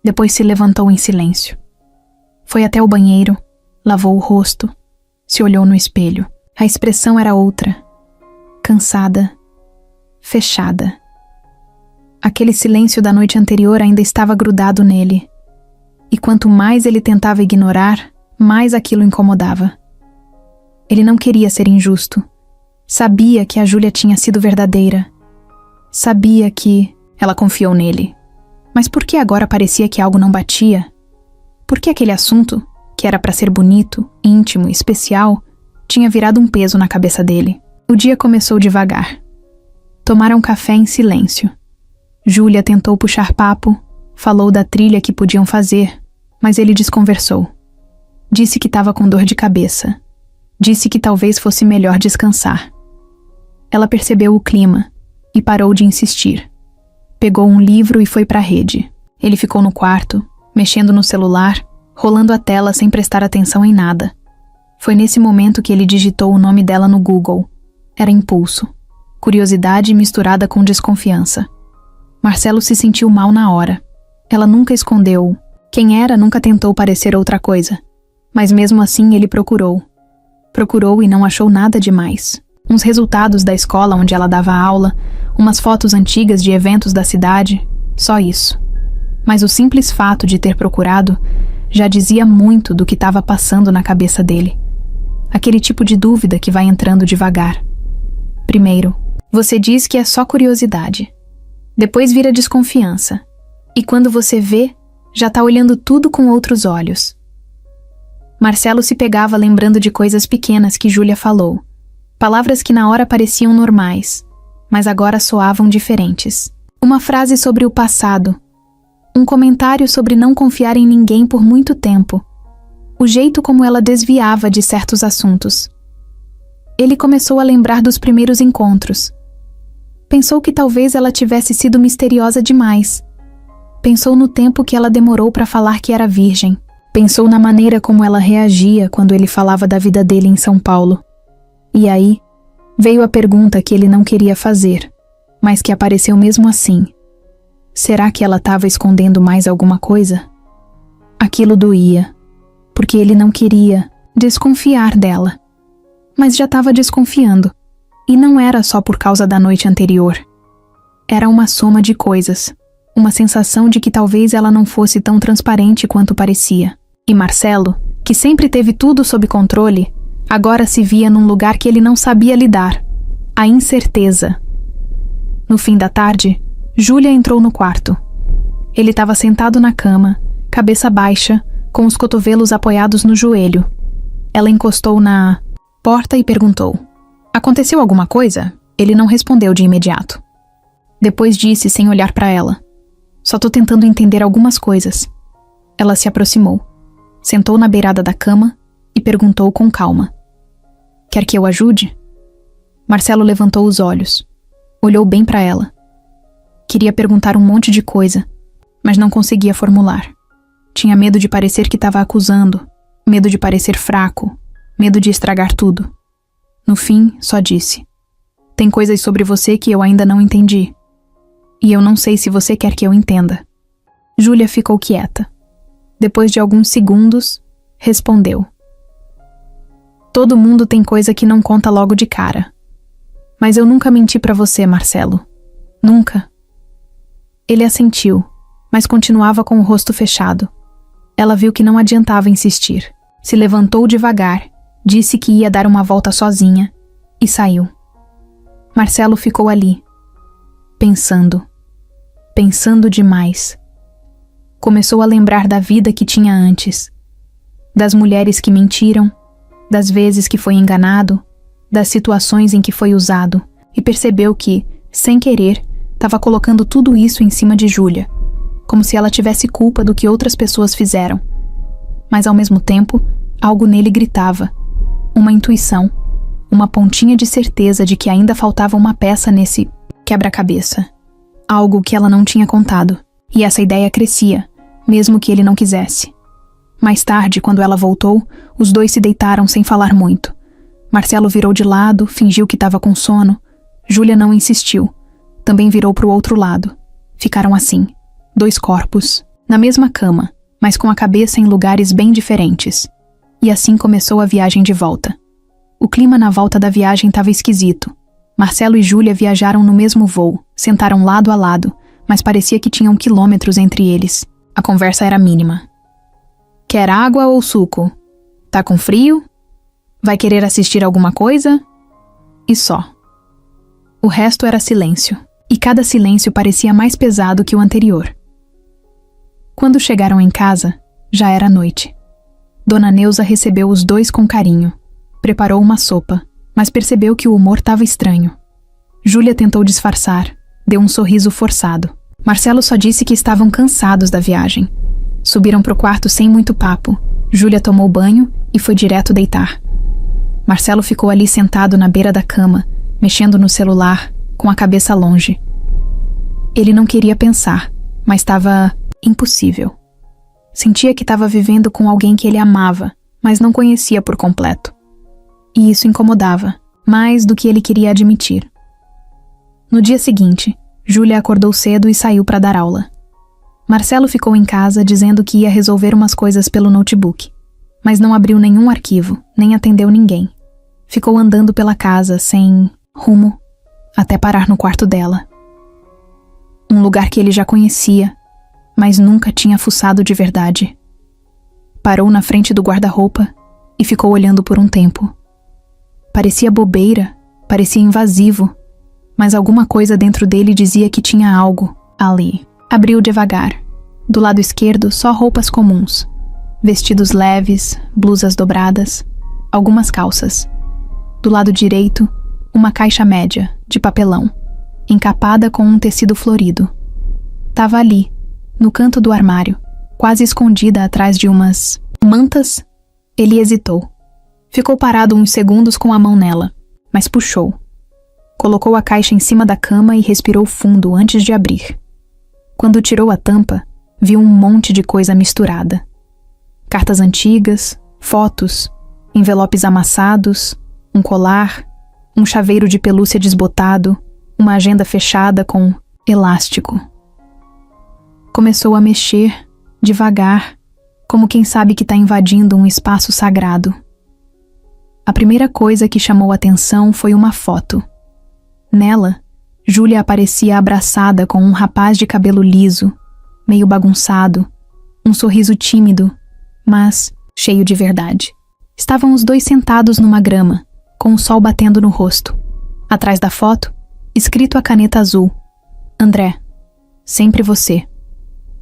Depois se levantou em silêncio. Foi até o banheiro, lavou o rosto, se olhou no espelho. A expressão era outra. Cansada, fechada. Aquele silêncio da noite anterior ainda estava grudado nele. E quanto mais ele tentava ignorar, mais aquilo incomodava. Ele não queria ser injusto. Sabia que a Júlia tinha sido verdadeira. Sabia que ela confiou nele. Mas por que agora parecia que algo não batia? Por que aquele assunto, que era para ser bonito, íntimo e especial, tinha virado um peso na cabeça dele? O dia começou devagar. Tomaram café em silêncio. Júlia tentou puxar papo, falou da trilha que podiam fazer, mas ele desconversou. Disse que estava com dor de cabeça. Disse que talvez fosse melhor descansar. Ela percebeu o clima e parou de insistir. Pegou um livro e foi para a rede. Ele ficou no quarto, mexendo no celular, rolando a tela sem prestar atenção em nada. Foi nesse momento que ele digitou o nome dela no Google. Era impulso. Curiosidade misturada com desconfiança. Marcelo se sentiu mal na hora. Ela nunca escondeu. Quem era nunca tentou parecer outra coisa. Mas mesmo assim ele procurou. Procurou e não achou nada demais. Uns resultados da escola onde ela dava aula, umas fotos antigas de eventos da cidade, só isso. Mas o simples fato de ter procurado já dizia muito do que estava passando na cabeça dele. Aquele tipo de dúvida que vai entrando devagar. Primeiro, você diz que é só curiosidade. Depois vira desconfiança. E quando você vê, já tá olhando tudo com outros olhos. Marcelo se pegava lembrando de coisas pequenas que Júlia falou. Palavras que na hora pareciam normais, mas agora soavam diferentes. Uma frase sobre o passado. Um comentário sobre não confiar em ninguém por muito tempo. O jeito como ela desviava de certos assuntos. Ele começou a lembrar dos primeiros encontros. Pensou que talvez ela tivesse sido misteriosa demais. Pensou no tempo que ela demorou para falar que era virgem. Pensou na maneira como ela reagia quando ele falava da vida dele em São Paulo. E aí, veio a pergunta que ele não queria fazer, mas que apareceu mesmo assim. Será que ela estava escondendo mais alguma coisa? Aquilo doía, porque ele não queria desconfiar dela. Mas já estava desconfiando. E não era só por causa da noite anterior. Era uma soma de coisas. Uma sensação de que talvez ela não fosse tão transparente quanto parecia. E Marcelo, que sempre teve tudo sob controle, agora se via num lugar que ele não sabia lidar. A incerteza. No fim da tarde, Júlia entrou no quarto. Ele estava sentado na cama, cabeça baixa, com os cotovelos apoiados no joelho. Ela encostou na porta e perguntou: "Aconteceu alguma coisa?" Ele não respondeu de imediato. Depois disse sem olhar para ela: "Só tô tentando entender algumas coisas." Ela se aproximou, sentou na beirada da cama e perguntou com calma: "Quer que eu ajude?" Marcelo levantou os olhos, olhou bem para ela. Queria perguntar um monte de coisa, mas não conseguia formular. Tinha medo de parecer que estava acusando, medo de parecer fraco, medo de estragar tudo. No fim, só disse: "Tem coisas sobre você que eu ainda não entendi. E eu não sei se você quer que eu entenda." Júlia ficou quieta. Depois de alguns segundos, respondeu: "Todo mundo tem coisa que não conta logo de cara. Mas eu nunca menti pra você, Marcelo. Nunca." Ele assentiu, mas continuava com o rosto fechado. Ela viu que não adiantava insistir. Se levantou devagar, disse que ia dar uma volta sozinha e saiu. Marcelo ficou ali, pensando demais. Começou a lembrar da vida que tinha antes, das mulheres que mentiram, das vezes que foi enganado, das situações em que foi usado, e percebeu que, sem querer, estava colocando tudo isso em cima de Júlia, como se ela tivesse culpa do que outras pessoas fizeram. Mas ao mesmo tempo, algo nele gritava, uma intuição, uma pontinha de certeza de que ainda faltava uma peça nesse quebra-cabeça. Algo que ela não tinha contado, e essa ideia crescia, mesmo que ele não quisesse. Mais tarde, quando ela voltou, os dois se deitaram sem falar muito. Marcelo virou de lado, fingiu que estava com sono. Júlia não insistiu. Também virou para o outro lado. Ficaram assim, dois corpos, na mesma cama, mas com a cabeça em lugares bem diferentes. E assim começou a viagem de volta. O clima na volta da viagem estava esquisito. Marcelo e Júlia viajaram no mesmo voo, sentaram lado a lado, mas parecia que tinham quilômetros entre eles. A conversa era mínima. "Quer água ou suco? Tá com frio? Vai querer assistir alguma coisa?" E só. O resto era silêncio, e cada silêncio parecia mais pesado que o anterior. Quando chegaram em casa, já era noite. Dona Neuza recebeu os dois com carinho. Preparou uma sopa, mas percebeu que o humor estava estranho. Júlia tentou disfarçar, deu um sorriso forçado. Marcelo só disse que estavam cansados da viagem. Subiram pro quarto sem muito papo. Júlia tomou banho e foi direto deitar. Marcelo ficou ali sentado na beira da cama, mexendo no celular, com a cabeça longe. Ele não queria pensar, mas estava impossível. Sentia que estava vivendo com alguém que ele amava, mas não conhecia por completo. E isso incomodava, mais do que ele queria admitir. No dia seguinte, Júlia acordou cedo e saiu para dar aula. Marcelo ficou em casa dizendo que ia resolver umas coisas pelo notebook, mas não abriu nenhum arquivo, nem atendeu ninguém. Ficou andando pela casa sem rumo, até parar no quarto dela. Um lugar que ele já conhecia, mas nunca tinha fuçado de verdade. Parou na frente do guarda-roupa e ficou olhando por um tempo. Parecia bobeira, parecia invasivo, mas alguma coisa dentro dele dizia que tinha algo ali. Abriu devagar. Do lado esquerdo, só roupas comuns. Vestidos leves, blusas dobradas, algumas calças. Do lado direito, uma caixa média, de papelão, encapada com um tecido florido. Tava ali, no canto do armário, quase escondida atrás de umas mantas. Ele hesitou. Ficou parado uns segundos com a mão nela, mas puxou. Colocou a caixa em cima da cama e respirou fundo antes de abrir. Quando tirou a tampa, viu um monte de coisa misturada. Cartas antigas, fotos, envelopes amassados, um colar, um chaveiro de pelúcia desbotado, uma agenda fechada com elástico. Começou a mexer, devagar, como quem sabe que está invadindo um espaço sagrado. A primeira coisa que chamou a atenção foi uma foto. Nela, Júlia aparecia abraçada com um rapaz de cabelo liso, meio bagunçado, um sorriso tímido, mas cheio de verdade. Estavam os dois sentados numa grama, com o sol batendo no rosto. Atrás da foto, escrito a caneta azul: André, sempre você.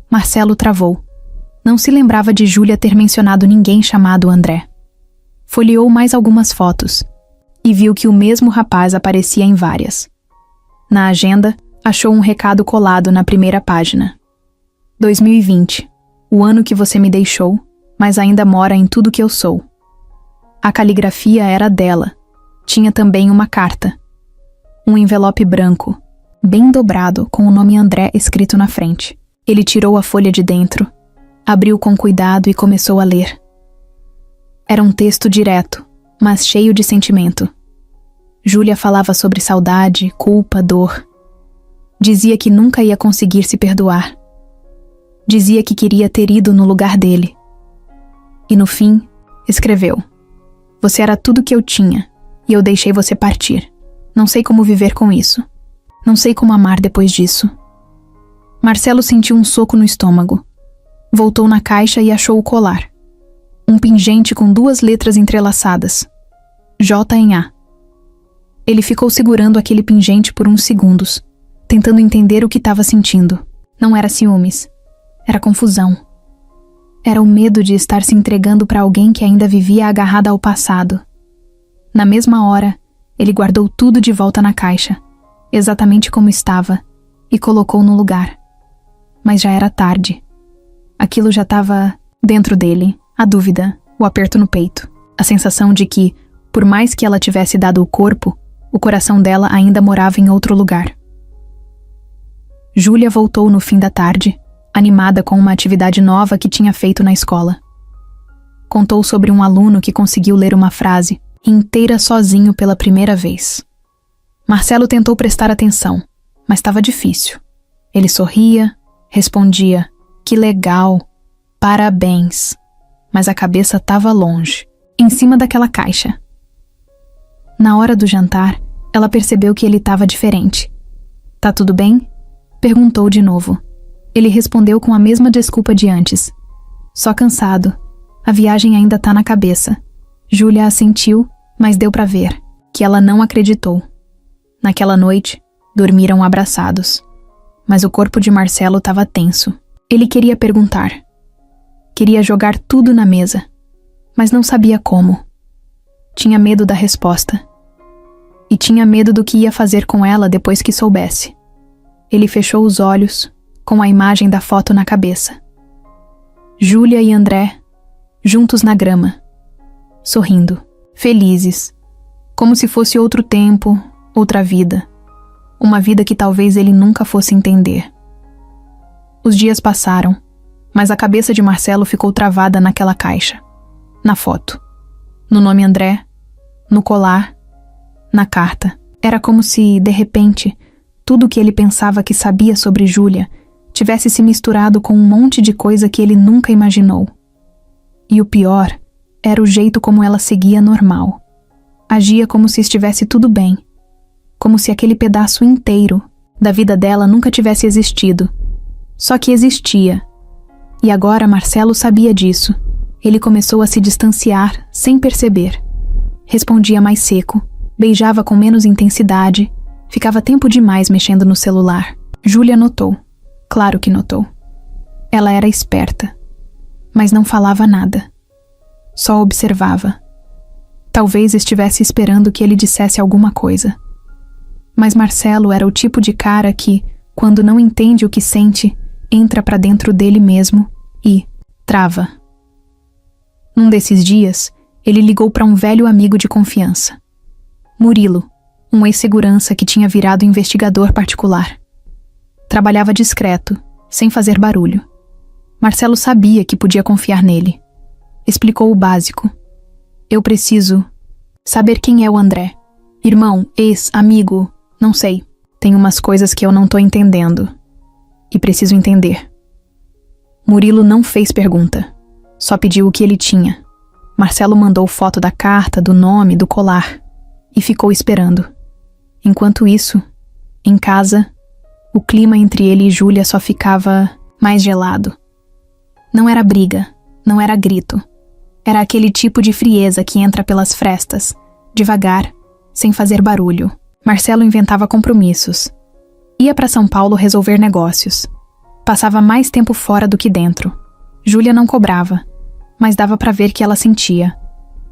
Marcelo travou. Não se lembrava de Júlia ter mencionado ninguém chamado André. Folheou mais algumas fotos e viu que o mesmo rapaz aparecia em várias. Na agenda, achou um recado colado na primeira página. 2020, o ano que você me deixou, mas ainda mora em tudo que eu sou. A caligrafia era dela. Tinha também uma carta. Um envelope branco, bem dobrado, com o nome André escrito na frente. Ele tirou a folha de dentro, abriu com cuidado e começou a ler. Era um texto direto, mas cheio de sentimento. Júlia falava sobre saudade, culpa, dor. Dizia que nunca ia conseguir se perdoar. Dizia que queria ter ido no lugar dele. E no fim, escreveu: Você era tudo que eu tinha, e eu deixei você partir. Não sei como viver com isso. Não sei como amar depois disso. Marcelo sentiu um soco no estômago. Voltou na caixa e achou o colar. Um pingente com 2 letras entrelaçadas. J em A. Ele ficou segurando aquele pingente por uns segundos, tentando entender o que estava sentindo. Não era ciúmes. Era confusão. Era o medo de estar se entregando para alguém que ainda vivia agarrada ao passado. Na mesma hora, ele guardou tudo de volta na caixa, exatamente como estava, e colocou no lugar. Mas já era tarde. Aquilo já estava dentro dele, a dúvida, o aperto no peito, a sensação de que, por mais que ela tivesse dado o corpo, o coração dela ainda morava em outro lugar. Júlia voltou no fim da tarde, animada com uma atividade nova que tinha feito na escola. Contou sobre um aluno que conseguiu ler uma frase inteira sozinho pela primeira vez. Marcelo tentou prestar atenção, mas estava difícil. Ele sorria, respondia: Que legal, parabéns. Mas a cabeça estava longe, em cima daquela caixa. Na hora do jantar, ela percebeu que ele estava diferente. Tá tudo bem? Perguntou de novo. Ele respondeu com a mesma desculpa de antes. Só cansado. A viagem ainda tá na cabeça. Júlia assentiu, mas deu pra ver que ela não acreditou. Naquela noite, dormiram abraçados. Mas o corpo de Marcelo estava tenso. Ele queria perguntar. Queria jogar tudo na mesa, mas não sabia como. Tinha medo da resposta. E tinha medo do que ia fazer com ela depois que soubesse. Ele fechou os olhos, com a imagem da foto na cabeça. Júlia e André, juntos na grama, sorrindo, felizes, como se fosse outro tempo, outra vida. Uma vida que talvez ele nunca fosse entender. Os dias passaram, mas a cabeça de Marcelo ficou travada naquela caixa, na foto, no nome André, no colar, na carta. Era como se, de repente, tudo o que ele pensava que sabia sobre Júlia tivesse se misturado com um monte de coisa que ele nunca imaginou. E o pior era o jeito como ela seguia normal. Agia como se estivesse tudo bem, como se aquele pedaço inteiro da vida dela nunca tivesse existido. Só que existia. E agora Marcelo sabia disso. Ele começou a se distanciar, sem perceber. Respondia mais seco, beijava com menos intensidade, ficava tempo demais mexendo no celular. Júlia notou. Claro que notou. Ela era esperta, mas não falava nada. Só observava. Talvez estivesse esperando que ele dissesse alguma coisa. Mas Marcelo era o tipo de cara que, quando não entende o que sente, entra pra dentro dele mesmo e trava. Num desses dias, ele ligou para um velho amigo de confiança. Murilo, um ex-segurança que tinha virado investigador particular. Trabalhava discreto, sem fazer barulho. Marcelo sabia que podia confiar nele. Explicou o básico. Eu preciso saber quem é o André. Irmão, ex, amigo, não sei. Tem umas coisas que eu não tô entendendo. E preciso entender. Murilo não fez pergunta. Só pediu o que ele tinha. Marcelo mandou foto da carta, do nome, do colar. E ficou esperando. Enquanto isso, em casa, o clima entre ele e Júlia só ficava mais gelado. Não era briga, não era grito. Era aquele tipo de frieza que entra pelas frestas, devagar, sem fazer barulho. Marcelo inventava compromissos. Ia para São Paulo resolver negócios. Passava mais tempo fora do que dentro. Júlia não cobrava, mas dava para ver que ela sentia.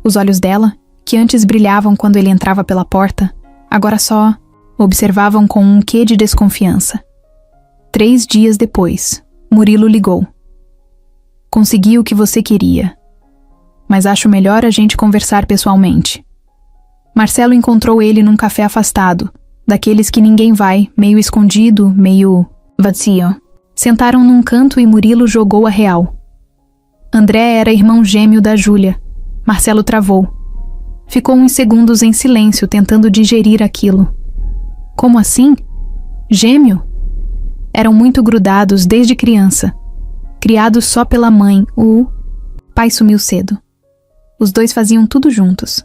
Os olhos dela, que antes brilhavam quando ele entrava pela porta, agora só observavam com um quê de desconfiança. 3 dias depois, Murilo ligou. Consegui o que você queria, mas acho melhor a gente conversar pessoalmente. Marcelo encontrou ele num café afastado, daqueles que ninguém vai, meio escondido, meio vazio. Sentaram num canto e Murilo jogou a real. André era irmão gêmeo da Júlia. Marcelo travou. Ficou uns segundos em silêncio, tentando digerir aquilo. Como assim? Gêmeo? Eram muito grudados desde criança. Criados só pela mãe, o pai sumiu cedo. Os dois faziam tudo juntos.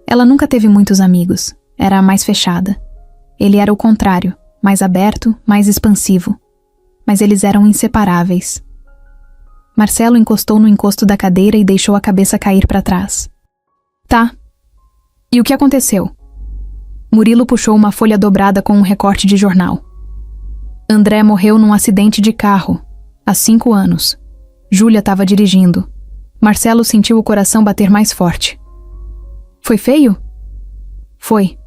Ela nunca teve muitos amigos. Era a mais fechada. Ele era o contrário, mais aberto, mais expansivo. Mas eles eram inseparáveis. Marcelo encostou no encosto da cadeira e deixou a cabeça cair para trás. Tá. E o que aconteceu? Murilo puxou uma folha dobrada com um recorte de jornal. André morreu num acidente de carro, há 5 anos. Júlia estava dirigindo. Marcelo sentiu o coração bater mais forte. Foi feio? Foi.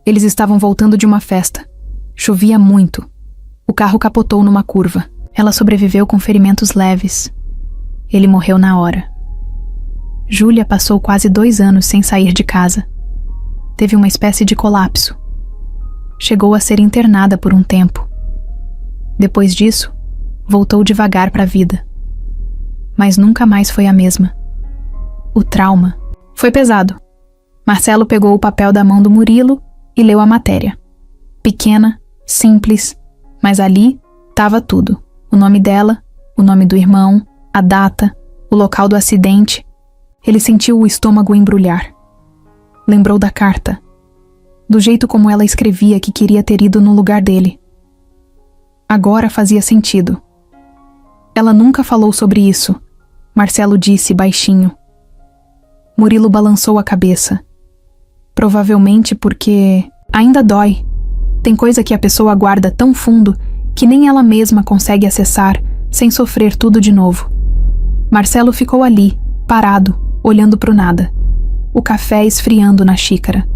Eles estavam voltando de uma festa. Chovia muito. O carro capotou numa curva. Ela sobreviveu com ferimentos leves. Ele morreu na hora. Júlia passou quase 2 anos sem sair de casa. Teve uma espécie de colapso. Chegou a ser internada por um tempo. Depois disso, voltou devagar para a vida. Mas nunca mais foi a mesma. O trauma foi pesado. Marcelo pegou o papel da mão do Murilo e leu a matéria. Pequena, simples, mas ali estava tudo. O nome dela, o nome do irmão, a data, o local do acidente. Ele sentiu o estômago embrulhar. Lembrou da carta. Do jeito como ela escrevia que queria ter ido no lugar dele. Agora fazia sentido. Ela nunca falou sobre isso, Marcelo disse baixinho. Murilo balançou a cabeça. Provavelmente porque ainda dói. Tem coisa que a pessoa guarda tão fundo que nem ela mesma consegue acessar sem sofrer tudo de novo. Marcelo ficou ali, parado, olhando pro nada. O café esfriando na xícara.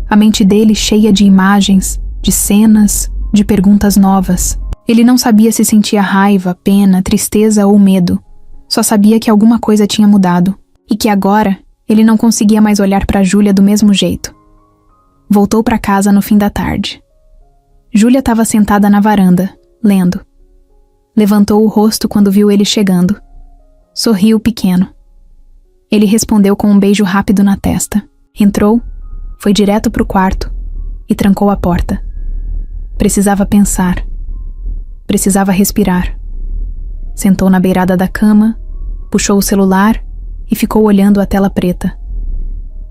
A mente dele cheia de imagens, de cenas, de perguntas novas. Ele não sabia se sentia raiva, pena, tristeza ou medo. Só sabia que alguma coisa tinha mudado. E que agora ele não conseguia mais olhar para Júlia do mesmo jeito. Voltou para casa no fim da tarde. Júlia estava sentada na varanda, lendo. Levantou o rosto quando viu ele chegando. Sorriu pequeno. Ele respondeu com um beijo rápido na testa. Entrou, foi direto pro quarto e trancou a porta. Precisava pensar. Precisava respirar. Sentou na beirada da cama, puxou o celular e ficou olhando a tela preta.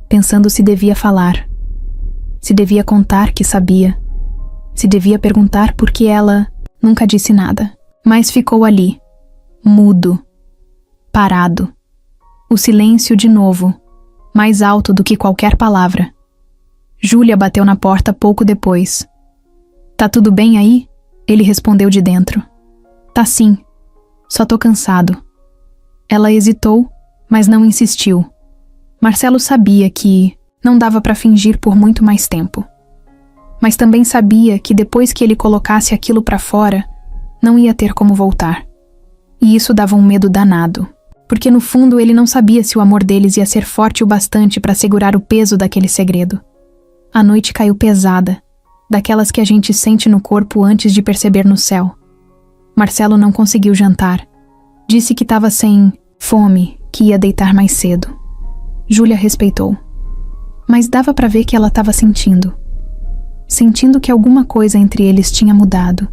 Pensando se devia falar. Se devia contar que sabia. Se devia perguntar por que ela nunca disse nada. Mas ficou ali, mudo, parado. O silêncio de novo, mais alto do que qualquer palavra. Júlia bateu na porta pouco depois. Tá tudo bem aí? Ele respondeu de dentro. Tá sim, só tô cansado. Ela hesitou, mas não insistiu. Marcelo sabia que não dava pra fingir por muito mais tempo. Mas também sabia que depois que ele colocasse aquilo pra fora, não ia ter como voltar. E isso dava um medo danado, porque no fundo ele não sabia se o amor deles ia ser forte o bastante para segurar o peso daquele segredo. A noite caiu pesada, daquelas que a gente sente no corpo antes de perceber no céu. Marcelo não conseguiu jantar. Disse que estava sem fome, que ia deitar mais cedo. Júlia respeitou. Mas dava para ver que ela estava sentindo. Sentindo que alguma coisa entre eles tinha mudado.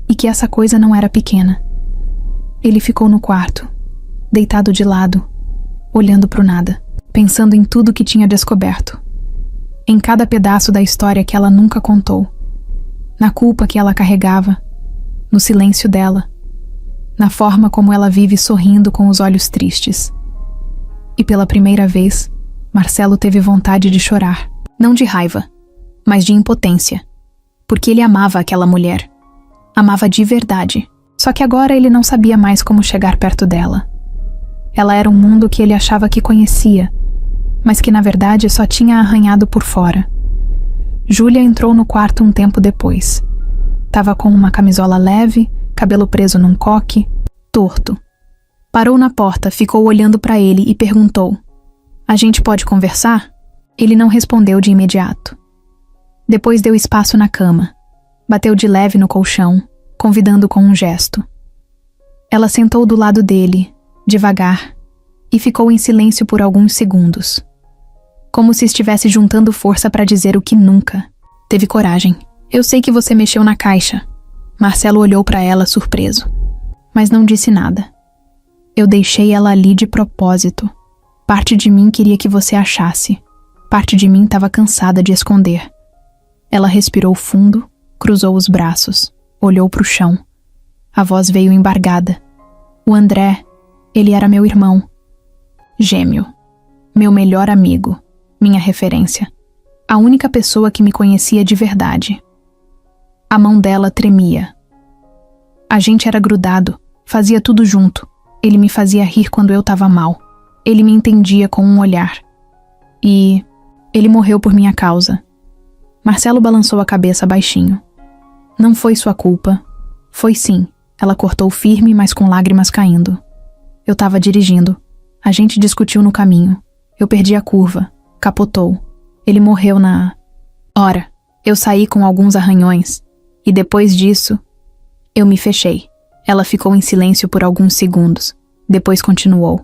E que essa coisa não era pequena. Ele ficou no quarto, deitado de lado, olhando para o nada, pensando em tudo que tinha descoberto. Em cada pedaço da história que ela nunca contou. Na culpa que ela carregava, no silêncio dela, na forma como ela vive sorrindo com os olhos tristes. E pela primeira vez, Marcelo teve vontade de chorar, não de raiva, mas de impotência, porque ele amava aquela mulher. Amava de verdade, só que agora ele não sabia mais como chegar perto dela. Ela era um mundo que ele achava que conhecia, mas que na verdade só tinha arranhado por fora. Júlia entrou no quarto um tempo depois. Tava com uma camisola leve, cabelo preso num coque, torto. Parou na porta, ficou olhando para ele e perguntou: "A gente pode conversar?" Ele não respondeu de imediato. Depois deu espaço na cama. Bateu de leve no colchão, convidando com um gesto. Ela sentou do lado dele, devagar, e ficou em silêncio por alguns segundos. Como se estivesse juntando força para dizer o que nunca. Teve coragem. "Eu sei que você mexeu na caixa." Marcelo olhou para ela surpreso, mas não disse nada. "Eu deixei ela ali de propósito. Parte de mim queria que você achasse. Parte de mim estava cansada de esconder." Ela respirou fundo, cruzou os braços, olhou para o chão. A voz veio embargada. "O André, ele era meu irmão. Gêmeo. Meu melhor amigo. Minha referência. A única pessoa que me conhecia de verdade." A mão dela tremia. A gente era grudado, fazia tudo junto. Ele me fazia rir quando eu estava mal. Ele me entendia com um olhar. E ele morreu por minha causa. Marcelo balançou a cabeça baixinho. "Não foi sua culpa." "Foi sim." Ela cortou firme, mas com lágrimas caindo. "Eu estava dirigindo. A gente discutiu no caminho. Eu perdi a curva. Capotou. Ele morreu na... Ora, eu saí com alguns arranhões. E depois disso, eu me fechei." Ela ficou em silêncio por alguns segundos. Depois continuou.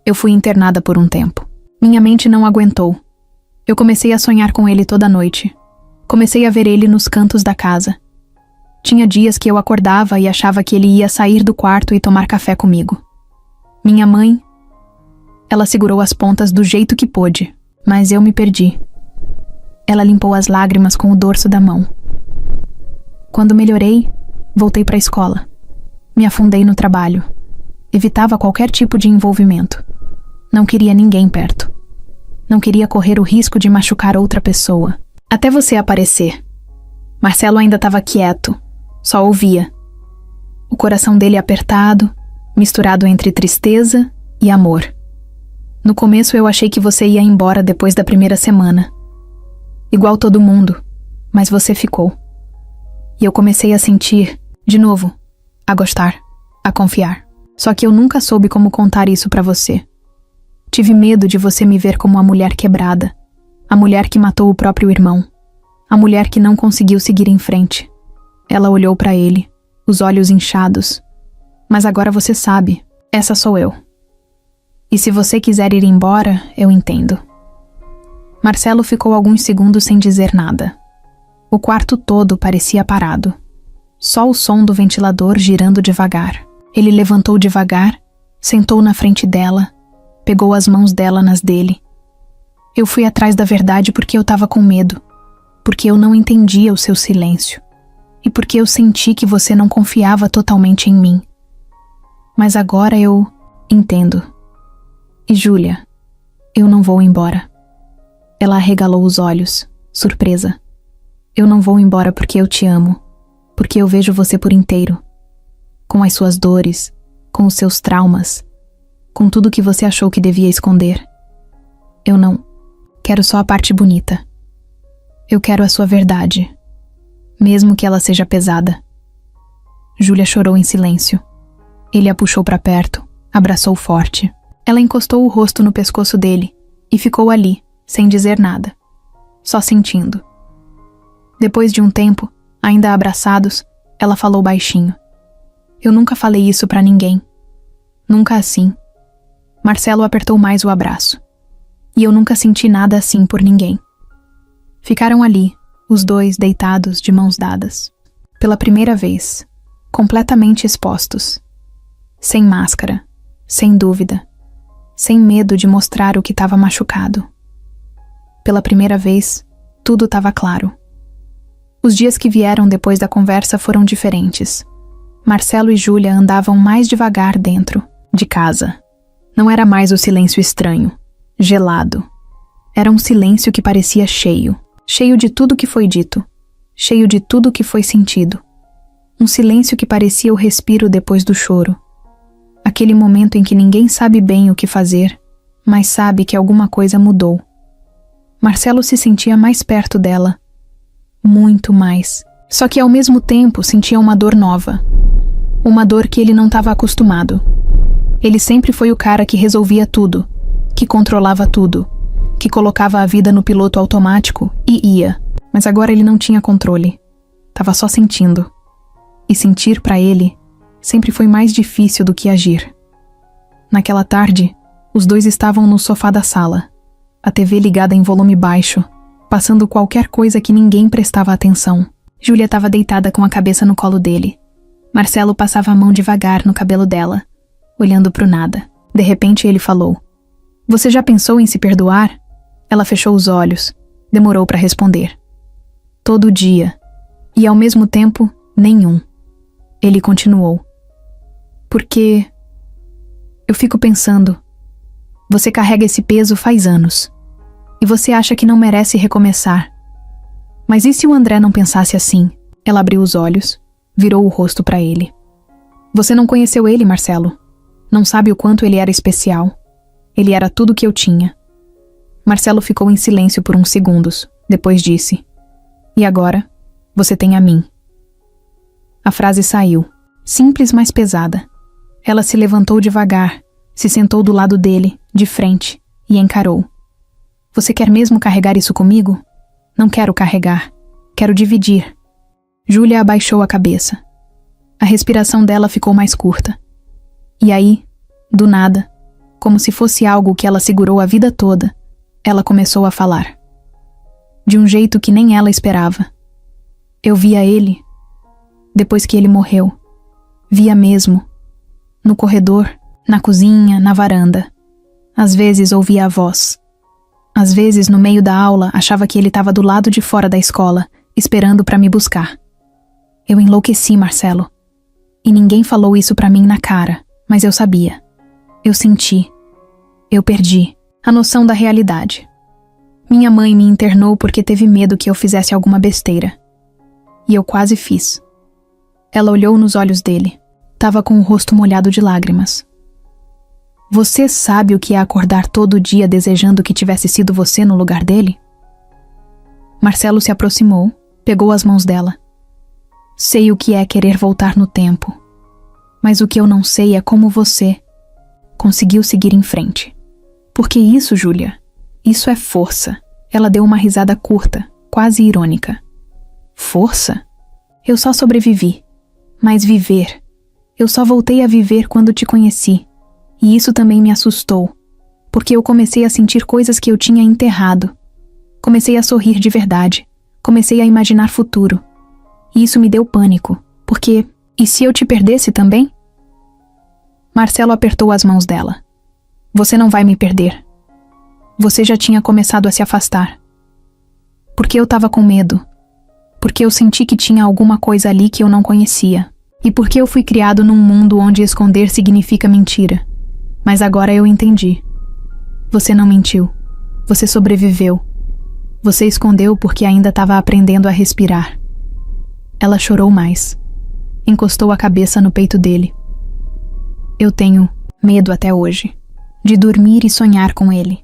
"Eu fui internada por um tempo. Minha mente não aguentou. Eu comecei a sonhar com ele toda noite. Comecei a ver ele nos cantos da casa. Tinha dias que eu acordava e achava que ele ia sair do quarto e tomar café comigo. Minha mãe... Ela segurou as pontas do jeito que pôde, mas eu me perdi." Ela limpou as lágrimas com o dorso da mão. "Quando melhorei, voltei para a escola. Me afundei no trabalho. Evitava qualquer tipo de envolvimento. Não queria ninguém perto. Não queria correr o risco de machucar outra pessoa. Até você aparecer." Marcelo ainda estava quieto, só ouvia. O coração dele apertado, misturado entre tristeza e amor. "No começo eu achei que você ia embora depois da primeira semana. Igual todo mundo, mas você ficou. E eu comecei a sentir, de novo, a gostar, a confiar. Só que eu nunca soube como contar isso pra você. Tive medo de você me ver como a mulher quebrada, a mulher que matou o próprio irmão, a mulher que não conseguiu seguir em frente." Ela olhou pra ele, os olhos inchados. "Mas agora você sabe, essa sou eu. E se você quiser ir embora, eu entendo." Marcelo ficou alguns segundos sem dizer nada. O quarto todo parecia parado. Só o som do ventilador girando devagar. Ele levantou devagar, sentou na frente dela, pegou as mãos dela nas dele. "Eu fui atrás da verdade porque eu estava com medo, porque eu não entendia o seu silêncio, e porque eu senti que você não confiava totalmente em mim. Mas agora eu entendo. E Júlia, eu não vou embora." Ela arregalou os olhos, surpresa. "Eu não vou embora porque eu te amo, porque eu vejo você por inteiro, com as suas dores, com os seus traumas, com tudo que você achou que devia esconder. Eu não quero só a parte bonita. Eu quero a sua verdade, mesmo que ela seja pesada." Júlia chorou em silêncio. Ele a puxou para perto, abraçou forte. Ela encostou o rosto no pescoço dele e ficou ali, sem dizer nada, só sentindo. Depois de um tempo, ainda abraçados, ela falou baixinho: "Eu nunca falei isso pra ninguém, Nunca assim. Marcelo apertou mais o abraço. E eu nunca senti nada assim por ninguém. Ficaram ali, os dois deitados de mãos dadas. Pela primeira vez, completamente expostos. Sem máscara, sem dúvida, sem medo de mostrar o que estava machucado. Pela primeira vez, tudo estava claro. Os dias que vieram depois da conversa foram diferentes. Marcelo e Júlia andavam mais devagar dentro de casa. Não era mais o silêncio estranho, gelado. Era um silêncio que parecia cheio, cheio de tudo que foi dito, cheio de tudo que foi sentido. Um silêncio que parecia o respiro depois do choro. Aquele momento em que ninguém sabe bem o que fazer, mas sabe que alguma coisa mudou. Marcelo se sentia mais perto dela. Muito mais. Só que ao mesmo tempo sentia uma dor nova. Uma dor que ele não estava acostumado. Ele sempre foi o cara que resolvia tudo, que controlava tudo, que colocava a vida no piloto automático e ia. Mas agora ele não tinha controle. Tava só sentindo. E sentir para ele sempre foi mais difícil do que agir. Naquela tarde, os dois estavam no sofá da sala, a TV ligada em volume baixo, passando qualquer coisa que ninguém prestava atenção. Júlia estava deitada com a cabeça no colo dele. Marcelo passava a mão devagar no cabelo dela, olhando pro nada. De repente ele falou: "Você já pensou em se perdoar?" Ela fechou os olhos, demorou para responder. "Todo dia." E ao mesmo tempo, nenhum. Ele continuou: "Porque eu fico pensando, você carrega esse peso faz anos, e você acha que não merece recomeçar. Mas e se o André não pensasse assim?" Ela abriu os olhos, virou o rosto para ele. "Você não conheceu ele, Marcelo. Não sabe o quanto ele era especial. Ele era tudo que eu tinha." Marcelo ficou em silêncio por uns segundos, depois disse: "E agora, você tem a mim." A frase saiu, simples, mas pesada. Ela se levantou devagar, se sentou do lado dele, de frente, e encarou. "Você quer mesmo carregar isso comigo?" "Não quero carregar. Quero dividir." Júlia abaixou a cabeça. A respiração dela ficou mais curta. E aí, do nada, como se fosse algo que ela segurou a vida toda, ela começou a falar. De um jeito que nem ela esperava. "Eu via ele. Depois que ele morreu. Via mesmo. No corredor, na cozinha, na varanda. Às vezes ouvia a voz. Às vezes, no meio da aula, achava que ele estava do lado de fora da escola, esperando para me buscar. Eu enlouqueci, Marcelo. E ninguém falou isso para mim na cara, mas eu sabia. Eu senti. Eu perdi a noção da realidade. Minha mãe me internou porque teve medo que eu fizesse alguma besteira. E eu quase fiz." Ela olhou nos olhos dele. Tava com o rosto molhado de lágrimas. "Você sabe o que é acordar todo dia desejando que tivesse sido você no lugar dele?" Marcelo se aproximou, pegou as mãos dela. "Sei o que é querer voltar no tempo. Mas o que eu não sei é como você conseguiu seguir em frente. Porque isso, Júlia, isso é força." Ela deu uma risada curta, quase irônica. "Força? Eu só sobrevivi. Mas viver. Eu só voltei a viver quando te conheci. E isso também me assustou, porque eu comecei a sentir coisas que eu tinha enterrado. Comecei a sorrir de verdade. Comecei a imaginar futuro. E isso me deu pânico, porque... E se eu te perdesse também?" Marcelo apertou as mãos dela. "Você não vai me perder. Você já tinha começado a se afastar. Porque eu tava com medo. Porque eu senti que tinha alguma coisa ali que eu não conhecia. E porque eu fui criado num mundo onde esconder significa mentira. Mas agora eu entendi. Você não mentiu. Você sobreviveu. Você escondeu porque ainda estava aprendendo a respirar." Ela chorou mais. Encostou a cabeça no peito dele. "Eu tenho medo até hoje. De dormir e sonhar com ele.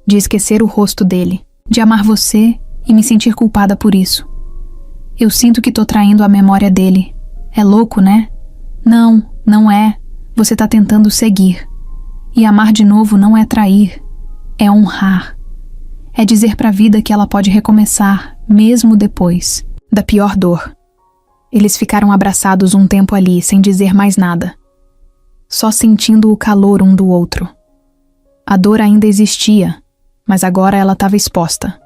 De esquecer o rosto dele. De amar você e me sentir culpada por isso. Eu sinto que tô traindo a memória dele. É louco, né? Não, não é. Você tá tentando seguir. E amar de novo não é trair. É honrar. É dizer pra vida que ela pode recomeçar, mesmo depois da pior dor." Eles ficaram abraçados um tempo ali, sem dizer mais nada. só sentindo o calor um do outro. A dor ainda existia, mas agora ela estava exposta.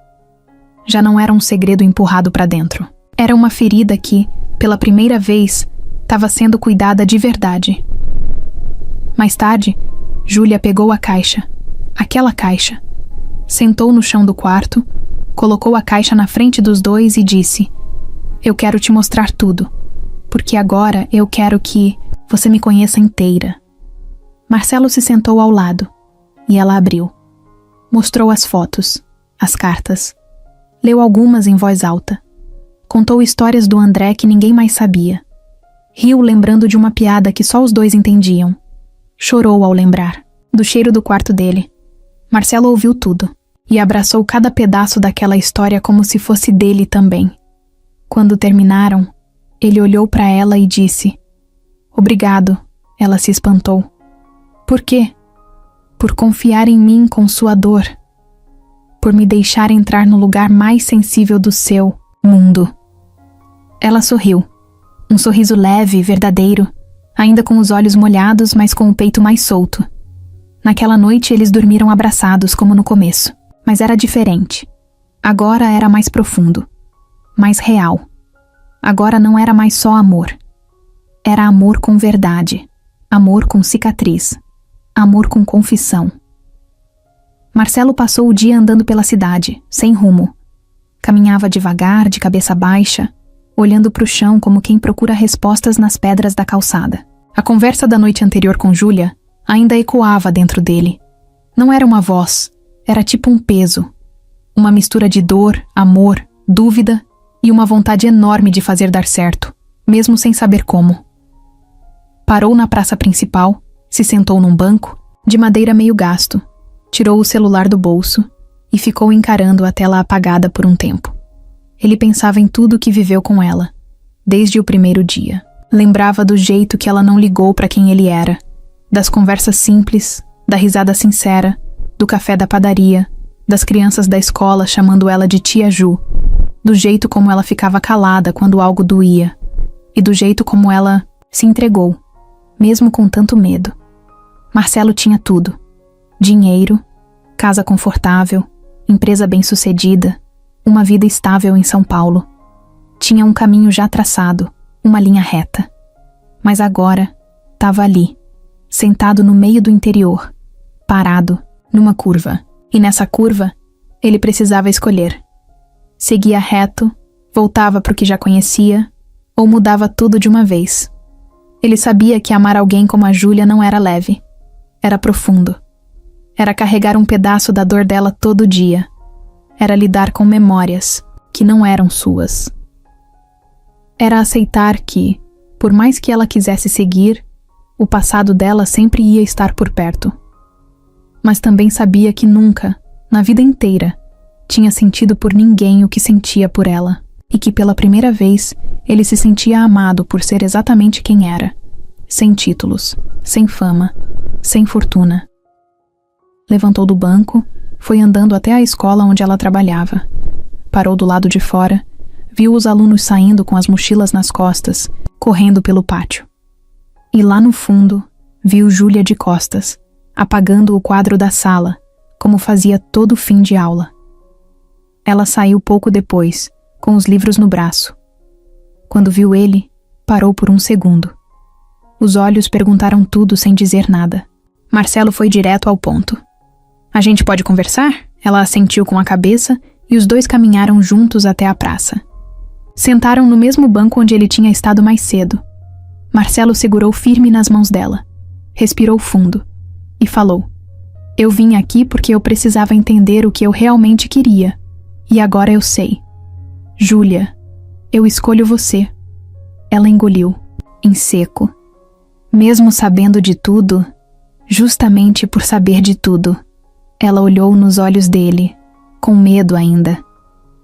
Já não era um segredo empurrado para dentro. Era uma ferida que, pela primeira vez, estava sendo cuidada de verdade. Mais tarde, Júlia pegou a caixa, aquela caixa, sentou no chão do quarto, colocou a caixa na frente dos dois e disse: "Eu quero te mostrar tudo, porque agora eu quero que você me conheça inteira." Marcelo se sentou ao lado e ela abriu. Mostrou as fotos, as cartas. Leu algumas em voz alta. Contou histórias do André que ninguém mais sabia. Riu lembrando de uma piada que só os dois entendiam. Chorou ao lembrar do cheiro do quarto dele. Marcelo ouviu tudo e abraçou cada pedaço daquela história como se fosse dele também. Quando terminaram, ele olhou para ela e disse: "Obrigado." Ela se espantou. "Por quê?" "Por confiar em mim com sua dor. Por me deixar entrar no lugar mais sensível do seu mundo." Ela sorriu. Um sorriso leve e verdadeiro, ainda com os olhos molhados, mas com o peito mais solto. Naquela noite eles dormiram abraçados como no começo, mas era diferente. Agora era mais profundo, mais real. Agora não era mais só amor. Era amor com verdade, amor com cicatriz, amor com confissão. Marcelo passou o dia andando pela cidade, sem rumo. Caminhava devagar, de cabeça baixa, olhando para o chão como quem procura respostas nas pedras da calçada. A conversa da noite anterior com Júlia ainda ecoava dentro dele. Não era uma voz, era tipo um peso. Uma mistura de dor, amor, dúvida e uma vontade enorme de fazer dar certo, mesmo sem saber como. Parou na praça principal, se sentou num banco, de madeira meio gasto, tirou o celular do bolso e ficou encarando a tela apagada por um tempo. Ele pensava em tudo o que viveu com ela, desde o primeiro dia. Lembrava do jeito que ela não ligou para quem ele era, das conversas simples, da risada sincera, do café da padaria, das crianças da escola chamando ela de tia Ju, do jeito como ela ficava calada quando algo doía, e do jeito como ela se entregou, mesmo com tanto medo. Marcelo tinha tudo: dinheiro, casa confortável, empresa bem-sucedida, uma vida estável em São Paulo. Tinha um caminho já traçado, uma linha reta. Mas agora estava ali, sentado no meio do interior, parado, numa curva. E nessa curva, ele precisava escolher. Seguia reto, voltava para o que já conhecia, ou mudava tudo de uma vez. Ele sabia que amar alguém como a Júlia não era leve. Era profundo. Era carregar um pedaço da dor dela todo dia. Era lidar com memórias que não eram suas. Era aceitar que, por mais que ela quisesse seguir, o passado dela sempre ia estar por perto. Mas também sabia que nunca, na vida inteira, tinha sentido por ninguém o que sentia por ela, e que pela primeira vez ele se sentia amado por ser exatamente quem era, sem títulos, sem fama, sem fortuna. Levantou do banco, foi andando até a escola onde ela trabalhava. Parou do lado de fora, viu os alunos saindo com as mochilas nas costas, correndo pelo pátio. E lá no fundo, viu Júlia de costas, apagando o quadro da sala, como fazia todo fim de aula. Ela saiu pouco depois, com os livros no braço. Quando viu ele, parou por um segundo. Os olhos perguntaram tudo sem dizer nada. Marcelo foi direto ao ponto. "A gente pode conversar?" Ela assentiu com a cabeça e os dois caminharam juntos até a praça. Sentaram no mesmo banco onde ele tinha estado mais cedo. Marcelo segurou firme nas mãos dela, respirou fundo e falou: "Eu vim aqui porque eu precisava entender o que eu realmente queria. E agora eu sei. Júlia, eu escolho você." Ela engoliu, em seco. Mesmo sabendo de tudo, justamente por saber de tudo, ela olhou nos olhos dele, com medo ainda.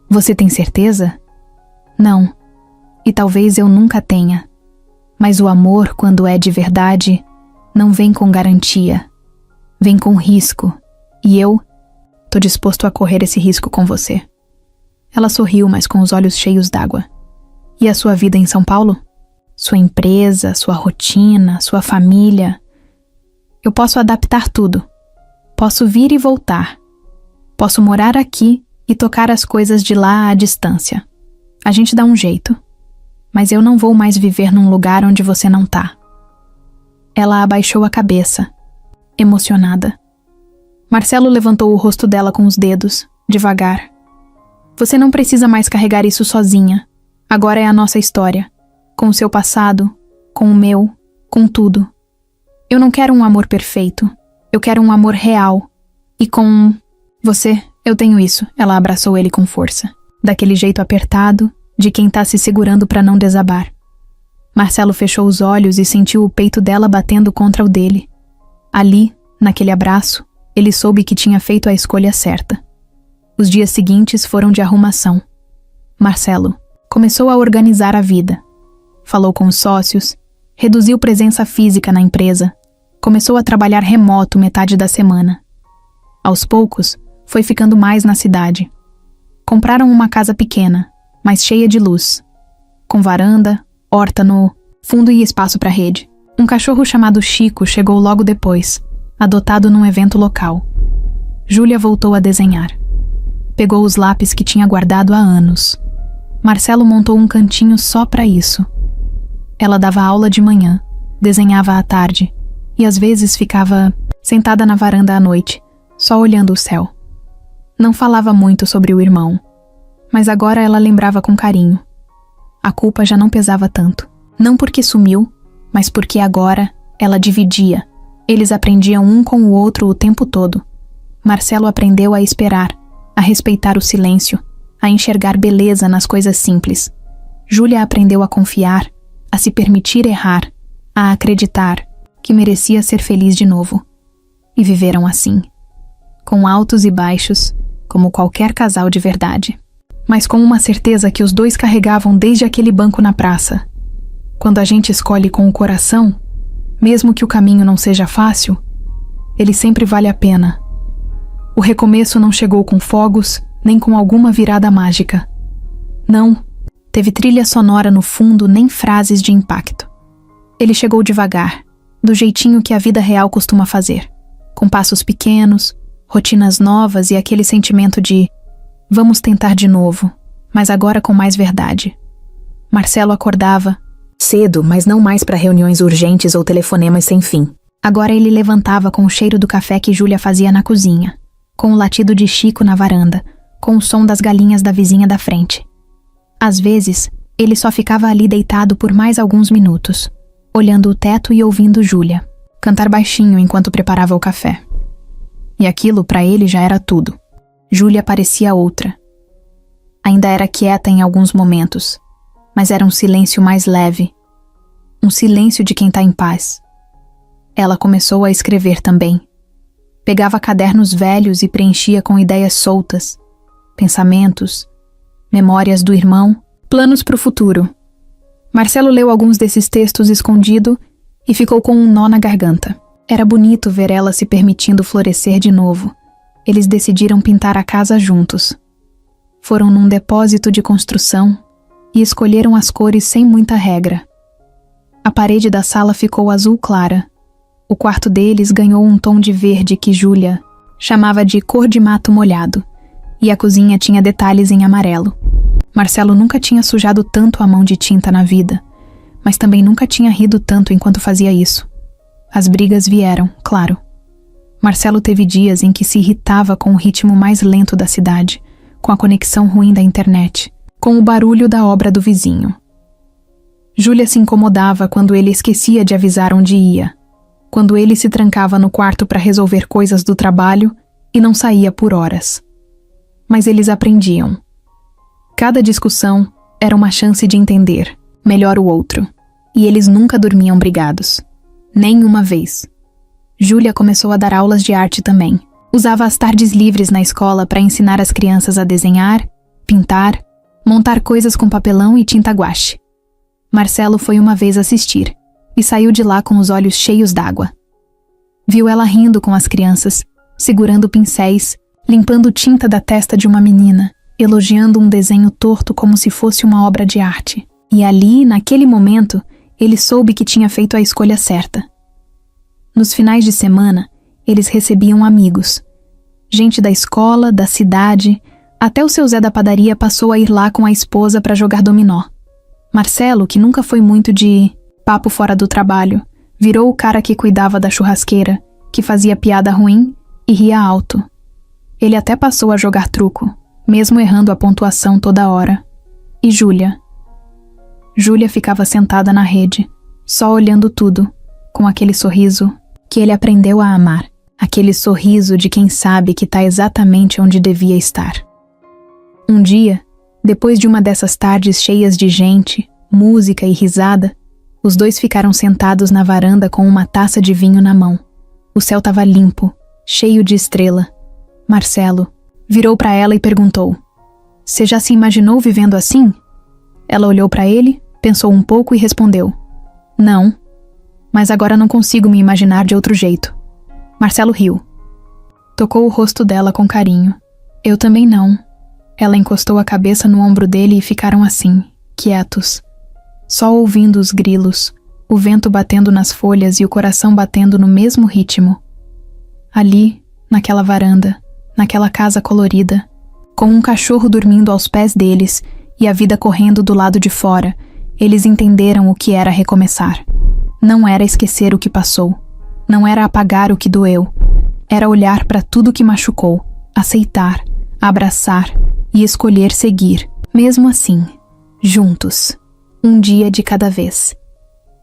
"Você tem certeza?" "Não. E talvez eu nunca tenha. Mas o amor, quando é de verdade, não vem com garantia. Vem com risco. E eu tô disposto a correr esse risco com você." Ela sorriu, mas com os olhos cheios d'água. "E a sua vida em São Paulo? Sua empresa, sua rotina, sua família, Eu posso adaptar tudo. Posso vir e voltar. Posso morar aqui e tocar as coisas de lá à distância. A gente dá um jeito. Mas eu não vou mais viver num lugar onde você não tá. Ela abaixou a cabeça, emocionada. Marcelo levantou o rosto dela com os dedos, devagar. Você não precisa mais carregar isso sozinha. Agora é a nossa história. Com o seu passado, com o meu, com tudo. Eu não quero um amor perfeito. Eu quero um amor real. E com você, eu tenho isso. Ela abraçou ele com força. Daquele jeito apertado, de quem tá se segurando pra não desabar. Marcelo fechou os olhos e sentiu o peito dela batendo contra o dele. Ali, naquele abraço, ele soube que tinha feito a escolha certa. Os dias seguintes foram de arrumação. Marcelo começou a organizar a vida. Falou com os sócios, reduziu presença física na empresa, começou a trabalhar remoto metade da semana. Aos poucos, foi ficando mais na cidade. Compraram uma casa pequena, mas cheia de luz, com varanda, horta no fundo e espaço para rede. Um cachorro chamado Chico chegou logo depois, adotado num evento local. Júlia voltou a desenhar. Pegou os lápis que tinha guardado há anos. Marcelo montou um cantinho só para isso. Ela dava aula de manhã, desenhava à tarde, e às vezes ficava sentada na varanda à noite, só olhando o céu. Não falava muito sobre o irmão, mas agora ela lembrava com carinho. A culpa já não pesava tanto. Não porque sumiu, mas porque agora ela dividia. Eles aprendiam um com o outro o tempo todo. Marcelo aprendeu a esperar, a respeitar o silêncio, a enxergar beleza nas coisas simples. Júlia aprendeu a confiar, a se permitir errar, a acreditar que merecia ser feliz de novo. E viveram assim, com altos e baixos, como qualquer casal de verdade. Mas com uma certeza que os dois carregavam desde aquele banco na praça. Quando a gente escolhe com o coração, mesmo que o caminho não seja fácil, ele sempre vale a pena. O recomeço não chegou com fogos, nem com alguma virada mágica. Não, teve trilha sonora no fundo, nem frases de impacto. Ele chegou devagar, do jeitinho que a vida real costuma fazer, com passos pequenos, rotinas novas e aquele sentimento de vamos tentar de novo, mas agora com mais verdade. Marcelo acordava cedo, mas não mais para reuniões urgentes ou telefonemas sem fim. Agora ele levantava com o cheiro do café que Júlia fazia na cozinha, com o latido de Chico na varanda, com o som das galinhas da vizinha da frente. Às vezes, ele só ficava ali deitado por mais alguns minutos, olhando o teto e ouvindo Júlia cantar baixinho enquanto preparava o café. E aquilo para ele já era tudo. Júlia parecia outra. Ainda era quieta em alguns momentos, mas era um silêncio mais leve. Um silêncio de quem tá em paz. Ela começou a escrever também. Pegava cadernos velhos e preenchia com ideias soltas, pensamentos, memórias do irmão, planos pro futuro. Marcelo leu alguns desses textos escondido e ficou com um nó na garganta. Era bonito ver ela se permitindo florescer de novo. Eles decidiram pintar a casa juntos. Foram num depósito de construção e escolheram as cores sem muita regra. A parede da sala ficou azul clara. O quarto deles ganhou um tom de verde que Júlia chamava de cor de mato molhado, e a cozinha tinha detalhes em amarelo. Marcelo nunca tinha sujado tanto a mão de tinta na vida, mas também nunca tinha rido tanto enquanto fazia isso. As brigas vieram, claro. Marcelo teve dias em que se irritava com o ritmo mais lento da cidade, com a conexão ruim da internet, com o barulho da obra do vizinho. Júlia se incomodava quando ele esquecia de avisar onde ia, quando ele se trancava no quarto para resolver coisas do trabalho e não saía por horas. Mas eles aprendiam. Cada discussão era uma chance de entender melhor o outro, e eles nunca dormiam brigados. Nem uma vez. Júlia começou a dar aulas de arte também. Usava as tardes livres na escola para ensinar as crianças a desenhar, pintar, montar coisas com papelão e tinta guache. Marcelo foi uma vez assistir e saiu de lá com os olhos cheios d'água. Viu ela rindo com as crianças, segurando pincéis, limpando tinta da testa de uma menina, elogiando um desenho torto como se fosse uma obra de arte. E ali, naquele momento, ele soube que tinha feito a escolha certa. Nos finais de semana, eles recebiam amigos. Gente da escola, da cidade, até o seu Zé da padaria passou a ir lá com a esposa para jogar dominó. Marcelo, que nunca foi muito de papo fora do trabalho, virou o cara que cuidava da churrasqueira, que fazia piada ruim e ria alto. Ele até passou a jogar truco, mesmo errando a pontuação toda hora. E Júlia? Júlia ficava sentada na rede, só olhando tudo, com aquele sorriso que ele aprendeu a amar. Aquele sorriso de quem sabe que está exatamente onde devia estar. Um dia, depois de uma dessas tardes cheias de gente, música e risada, os dois ficaram sentados na varanda com uma taça de vinho na mão. O céu estava limpo, cheio de estrela. Marcelo virou para ela e perguntou: "Você já se imaginou vivendo assim?" Ela olhou para ele, pensou um pouco e respondeu: "Não, mas agora não consigo me imaginar de outro jeito." Marcelo riu. Tocou o rosto dela com carinho. "Eu também não." Ela encostou a cabeça no ombro dele e ficaram assim, quietos, só ouvindo os grilos, o vento batendo nas folhas e o coração batendo no mesmo ritmo. Ali, naquela varanda, naquela casa colorida, com um cachorro dormindo aos pés deles e a vida correndo do lado de fora, eles entenderam o que era recomeçar. Não era esquecer o que passou. Não era apagar o que doeu. Era olhar para tudo que machucou, aceitar, abraçar e escolher seguir, mesmo assim, juntos, um dia de cada vez.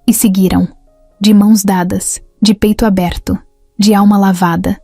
E seguiram, de mãos dadas, de peito aberto, de alma lavada,